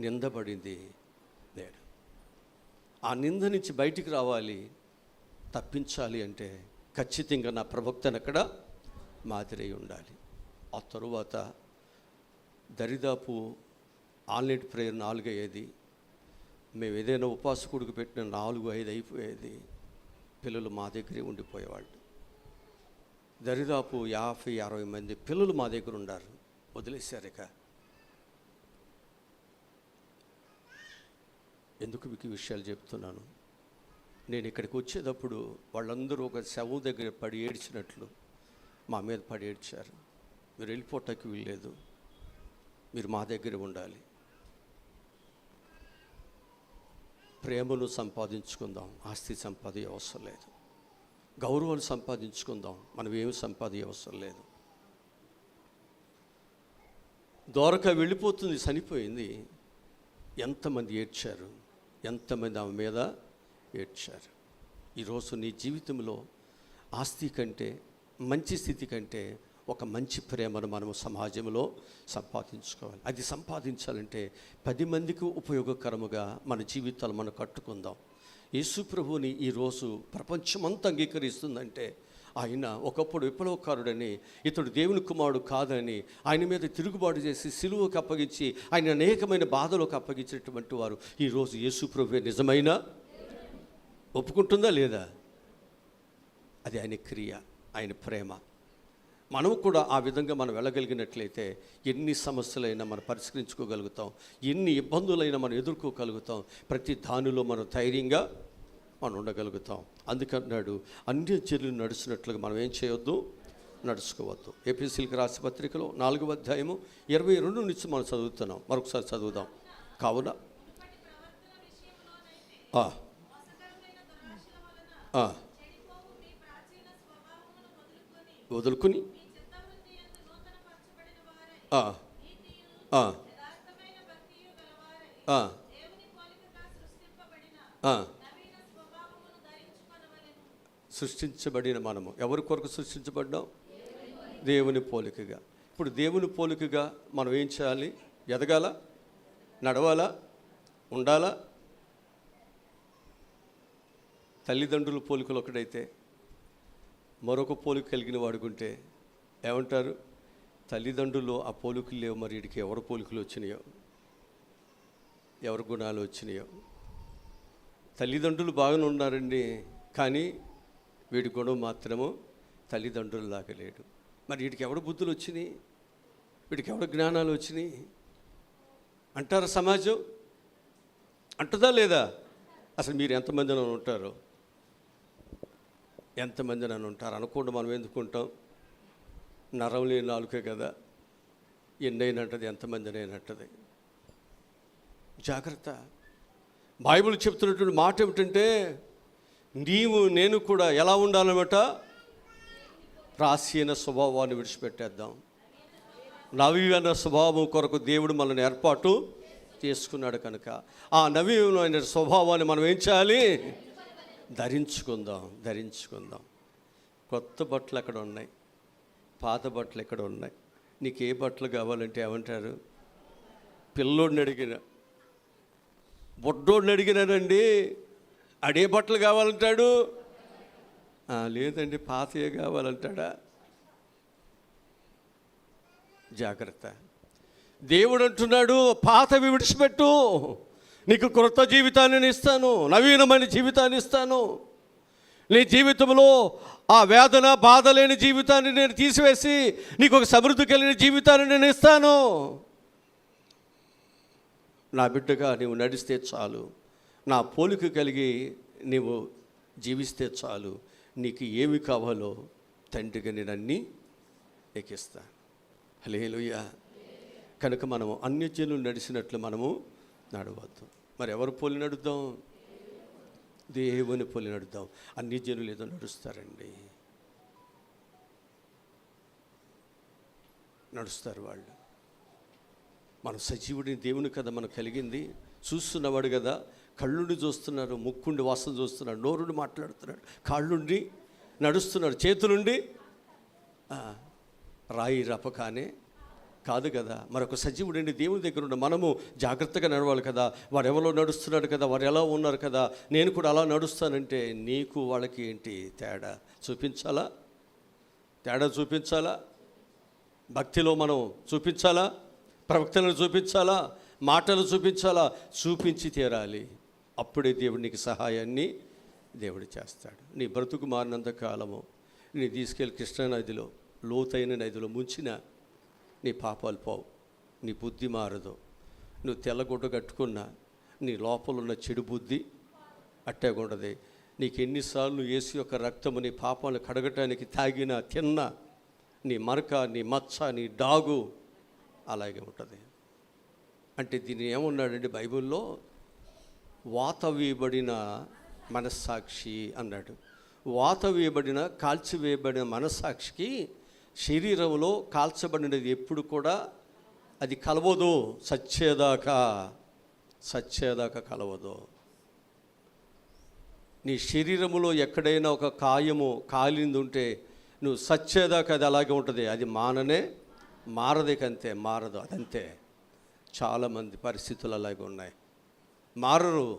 నిందపడింది నేను. ఆ నింద నుంచి బయటికి రావాలి, తప్పించాలి అంటే ఖచ్చితంగా నా ప్రవక్తను అక్కడ మాదిరి ఉండాలి. ఆ తరువాత దరిదాపు ఆన్లైన్ ప్రేయర్ 4 అయ్యేది. మేము ఏదైనా ఉపాసకుడికి పెట్టిన 4-5 అయిపోయేది. పిల్లలు మా దగ్గరే ఉండిపోయేవాళ్ళు. దరిదాపు 50-60 మంది పిల్లలు మా దగ్గర ఉన్నారు, వదిలేశారు. ఇక ఎందుకు మీకు ఈ విషయాలు చెప్తున్నాను? నేను ఇక్కడికి వచ్చేటప్పుడు వాళ్ళందరూ ఒక శవం దగ్గర పడి ఏడ్చినట్లు మా మీద పడి ఏడ్చారు. మీరు వెళ్ళిపోవటానికి వీల్లేదు, మీరు మా దగ్గర ఉండాలి. ప్రేమను సంపాదించుకుందాం, ఆస్తి సంపాదించే అవసరం లేదు. గౌరవాన్ని సంపాదించుకుందాం, మనం ఏమి సంపాదించే అవసరం లేదు. దోరక వెళ్ళిపోతుంది, చనిపోయింది. ఎంతమంది ఏడ్చారు. ఎంతమంది ఆమె మీద ఏడ్చారు. ఈరోజు నీ జీవితంలో ఆస్తి కంటే, మంచి స్థితి కంటే ఒక మంచి ప్రేమను మనము సమాజంలో సంపాదించుకోవాలి. అది సంపాదించాలంటే 10 మందికి ఉపయోగకరముగా మన జీవితాలు మనం కట్టుకుందాం. యేసు ప్రభువుని ఈరోజు ప్రపంచమంతా అంగీకరిస్తుందంటే ఆయన ఒకప్పుడు విప్లవకారుడని, ఇతడు దేవుని కుమారుడు కాదని ఆయన మీద తిరుగుబాటు చేసి సిలువకు అప్పగించి ఆయన అనేకమైన బాధలకు అప్పగించినటువంటి వారు ఈరోజు యేసు ప్రభువే నిజమైన ఒప్పుకుంటుందా లేదా? అది ఆయన క్రియ, ఆయన ప్రేమ. మనము కూడా ఆ విధంగా మనం వెళ్ళగలిగినట్లయితే ఎన్ని సమస్యలైనా మనం పరిష్కరించుకోగలుగుతాం, ఎన్ని ఇబ్బందులైనా మనం ఎదుర్కోగలుగుతాం. ప్రతి దానిలో మనం ధైర్యంగా మనం ఉండగలుగుతాం. అందుకన్నాడు అన్యజనులు నడుస్తున్నట్లుగా మనం ఏం చేయొద్దు, నడుచుకోవద్దు. ఎఫెసీయులకు రాసిన పత్రికలో 4వ అధ్యాయము 22 నుంచి మనం చదువుతున్నాం. మరొకసారి చదువుదాం. కావున వదులుకుని సృష్టించబడిన మనము ఎవరి కొరకు సృష్టించబడ్డాం? దేవుని పోలికగా. ఇప్పుడు దేవుని పోలికగా మనం ఏం చేయాలి? ఎదగాల, నడవాలా, ఉండాలా? తల్లిదండ్రుల పోలికలు ఒకటైతే మరొక పోలిక కలిగిన వాడుకుంటే ఏమంటారు? తల్లిదండ్రులు ఆ పోలికలు లేవు, మరి వీడికి ఎవరి పోలికలు వచ్చినాయో, ఎవరి గుణాలు వచ్చినాయో. తల్లిదండ్రులు బాగానే ఉన్నారండి, కానీ వీడి గుణం మాత్రము తల్లిదండ్రులలాగా లేడు. మరి వీడికి ఎవడ బుద్ధులు వచ్చినాయి, వీడికి ఎవడ జ్ఞానాలు వచ్చినాయి అంటారు సమాజం. అంటుందా లేదా? అసలు మీరు ఎంతమంది నన్ను ఉంటారు, ఎంతమంది నన్ను ఉంటారు అనుకోండి. మనం ఎందుకుంటాం? నరం లేని నాలుకే కదా, ఎన్నైనంటది, ఎంతమందినైనంటది. జాగ్రత్త. బైబిల్ చెప్తున్నటువంటి మాట ఏమిటంటే, నీవు నేను కూడా ఎలా ఉండాలన్నమాట? ప్రాచీన స్వభావాన్ని విడిచిపెట్టేద్దాం. నవీన స్వభావం కొరకు దేవుడు మనల్ని ఏర్పాటు చేసుకున్నాడు కనుక ఆ నవీనమైన స్వభావాన్ని మనం ఏం చేయాలి? ధరించుకుందాం. కొత్త బట్టలు అక్కడ ఉన్నాయి, పాత బట్టలు ఎక్కడ ఉన్నాయి. నీకు ఏ బట్టలు కావాలంటే ఏమంటారు? పిల్లోడిని అడిగిన, బొడ్డోడిని అడిగినానండి, అడే బట్టలు కావాలంటాడు. లేదండి పాతయే కావాలంటాడా? జాగ్రత్త. దేవుడు అంటున్నాడు, పాతవి విడిచిపెట్టు, నీకు క్రొత్త జీవితాన్ని ఇస్తాను, నవీనమైన జీవితాన్ని ఇస్తాను. నీ జీవితంలో ఆ వేదన బాధ లేని జీవితాన్ని నేను తీసివేసి నీకు ఒక సమృద్ధి కలిగిన జీవితాన్ని నేను ఇస్తాను. నా బిడ్డగా నీవు నడిస్తే చాలు, నా పోలిక కలిగి నీవు జీవిస్తే చాలు, నీకు ఏమి కావాలో తండ్రిగా నేను అన్నీ ఎక్కిస్తా. హల్లెలూయా. కనుక మనము అన్యజనులు నడిచినట్లు మనము నడవద్దు. మరి ఎవరు పోలి నడుద్దాం? దేవుని పోలి నడుద్దాం. అన్యజనులు ఏదో నడుస్తారండి, నడుస్తారు వాళ్ళు. మన సజీవుడిని దేవుని కదా మనకు కలిగింది, చూస్తున్నవాడు కదా, కళ్ళుండి చూస్తున్నారు, ముక్కుండి వాసన చూస్తున్నాడు, నోరుండి మాట్లాడుతున్నాడు, కాళ్ళుండి నడుస్తున్నాడు, చేతులుండి రాయి రపకానే కాదు కదా. మరొక సజీవుడండి దేవుని దగ్గర ఉన్న మనము జాగ్రత్తగా నడవాలి కదా. వారు ఎవరో నడుస్తున్నాడు కదా, వారు ఎలా ఉన్నారు కదా, నేను కూడా అలా నడుస్తానంటే నీకు వాళ్ళకి ఏంటి తేడా చూపించాలా? భక్తిలో మనం చూపించాలా? ప్రవక్తలను చూపించాలా? మాటలు చూపించాలా? చూపించి తీరాలి. అప్పుడే దేవుడు నీకు సహాయాన్ని దేవుడు చేస్తాడు. నీ బ్రతుకు మారినంత కాలము నీ తీసుకెళ్ళి కృష్ణానదిలో, లోతైన నదిలో ముంచిన నీ పాపాలు పోవు, నీ బుద్ధి మారదు. నువ్వు తెల్లగుడ్డ కట్టుకున్నా నీ లోపల ఉన్న చెడు బుద్ధి అట్టేగుండదు. నీకు ఎన్నిసార్లు యేసు యొక్క రక్తము నీ పాపాలను కడగటానికి తాగినా తిన్నా నీ మరక, నీ మచ్చ, నీ డాగు అలాగే ఉంటుంది. అంటే దీన్ని ఏమన్నాడండి బైబిల్లో? వాత వేయబడిన మనస్సాక్షి అన్నాడు. వాత వేయబడిన, కాల్చివేయబడిన మనస్సాక్షికి శరీరంలో కాల్చబడినది ఎప్పుడు కూడా అది కలవదు, సచ్చేదాకా కలవదు. నీ శరీరములో ఎక్కడైనా ఒక కాయము కాలింది ఉంటే నువ్వు సచ్చేదాకా అది అలాగే ఉంటుంది. అది మారదేకంతే, మారదు, అదంతే. చాలామంది పరిస్థితులు అలాగే ఉన్నాయి. మారరు,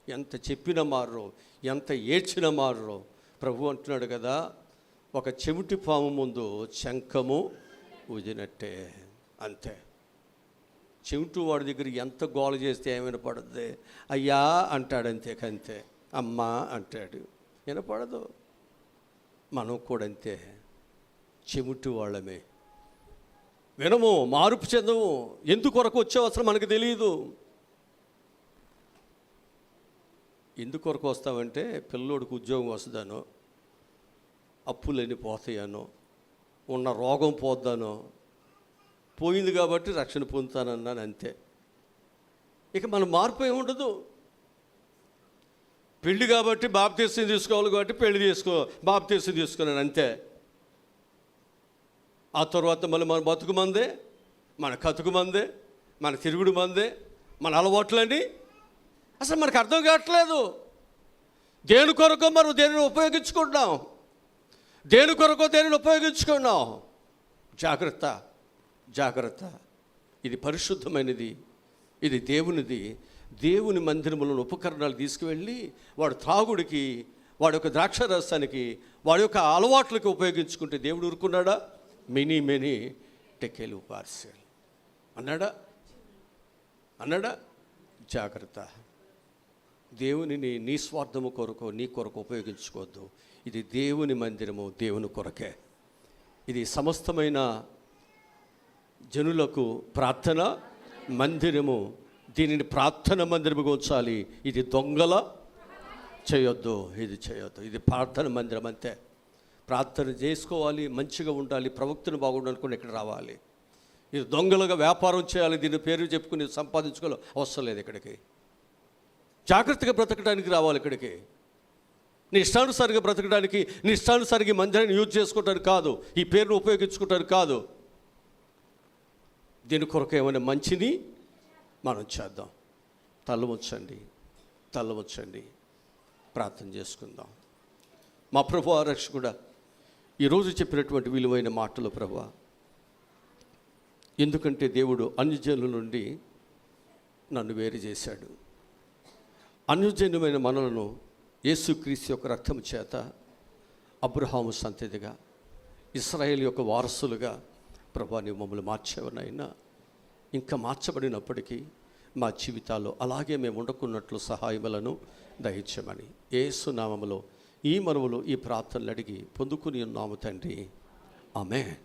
ఎంత చెప్పినా మారరు, ఎంత ఏడ్చినా మారరు. ప్రభు అంటున్నాడు కదా, ఒక చెవిటి పాము ముందు శంఖము ఊదినట్టే, అంతే. చెవిటి వాడి దగ్గర ఎంత గోల చేస్తే ఏమైనా పడుతుంది? అయ్యా అంటాడు, అంతే. అమ్మా అంటాడు, వినపడదు. మనం కూడా అంతే, చెవిటి వాళ్ళమే. వినము, మార్పు చెందము. ఎందుకొరకు వచ్చావు అసలు మనకు తెలియదు. ఎందుకొరకు వస్తామంటే పిల్లోడికి ఉద్యోగం వస్తుందానో, అప్పులన్నీ పోతాయానో, ఉన్న రోగం పోద్దానో, పోయింది కాబట్టి రక్షణ పొందుతానన్నాను, అంతే. ఇక మన మార్పు ఏముండదు. పెళ్ళి కాబట్టి బాప్తీసం తీసుకోవాలి కాబట్టి బాప్తీసం తీసుకున్నాను, అంతే. ఆ తర్వాత మళ్ళీ మన బతుకు మందే, మన కతుకు మందే, మన తిరుగుడు మందే, మన అలవాట్లండి అసలు మనకు అర్థం కావట్లేదు. దేని కొరకు మనం దేనిని ఉపయోగించుకుంటున్నాం, దేనిని ఉపయోగించుకున్నాం. జాగ్రత్త. ఇది పరిశుద్ధమైనది, ఇది దేవునిది. దేవుని మందిరములను ఉపకరణాలు తీసుకువెళ్ళి వాడు త్రాగుడికి, వాడి యొక్క ద్రాక్షరసానికి, వాడి యొక్క అలవాట్లకు ఉపయోగించుకుంటే దేవుడు ఊరుకున్నాడా? మెనీ టెకెలు పార్సెల్ అన్నాడా? జాగ్రత్త. దేవునిని నీ స్వార్థము కొరకు, నీ కొరకు ఉపయోగించుకోవద్దు. ఇది దేవుని మందిరము, దేవుని కొరకే. ఇది సమస్తమైన జనులకు ప్రార్థన మందిరము. దీనిని ప్రార్థన మందిరముగా ఉంచాలి. ఇది దొంగల చేయొద్దు, ఇది ప్రార్థన మందిరం, అంతే. ప్రార్థన చేసుకోవాలి, మంచిగా ఉండాలి, ప్రవక్తను బాగుండాలనుకుని ఇక్కడ రావాలి. ఇది దొంగలుగా వ్యాపారం చేయాలి, దీని పేరు చెప్పుకుని సంపాదించుకోవాలి అవసరం లేదు. ఇక్కడికి జాగ్రత్తగా బ్రతకడానికి రావాలి. ఇక్కడికి నీ ఇష్టానుసారిగా బ్రతకడానికి, నీ ఇష్టానుసారిగా మందిరాన్ని యూజ్ చేసుకోవడానికి కాదు, ఈ పేరును ఉపయోగించుకోవడానికి కాదు. దీని కొరకు ఏమైనా మంచిని మనం చేద్దాం. తల్ల వచ్చండి, ప్రార్థన చేసుకుందాం. మా ప్రభువా రక్షకుడా, ఈరోజు చెప్పినటువంటి విలువైన మాటలు ప్రభువా, ఎందుకంటే దేవుడు అన్యజనుల నుండి నన్ను వేరు చేశాడు. అన్యజన్యమైన మనలను యేసుక్రీస్తు యొక్క రక్తము చేత అబ్రహాము సంతతిగా, ఇశ్రాయేలు యొక్క వారసులుగా ప్రభువా నీవు మమ్మల్ని మార్చేవనైనా. ఇంకా మార్చబడినప్పటికీ మా జీవితాల్లో అలాగే మేము ఉండకున్నట్లు సహాయములను దయచేయమని యేసు నామములో ఈ మనవులు, ఈ ప్రార్థనలు అడిగి పొందుకుని ఉన్నాము తండ్రి. ఆమేన్.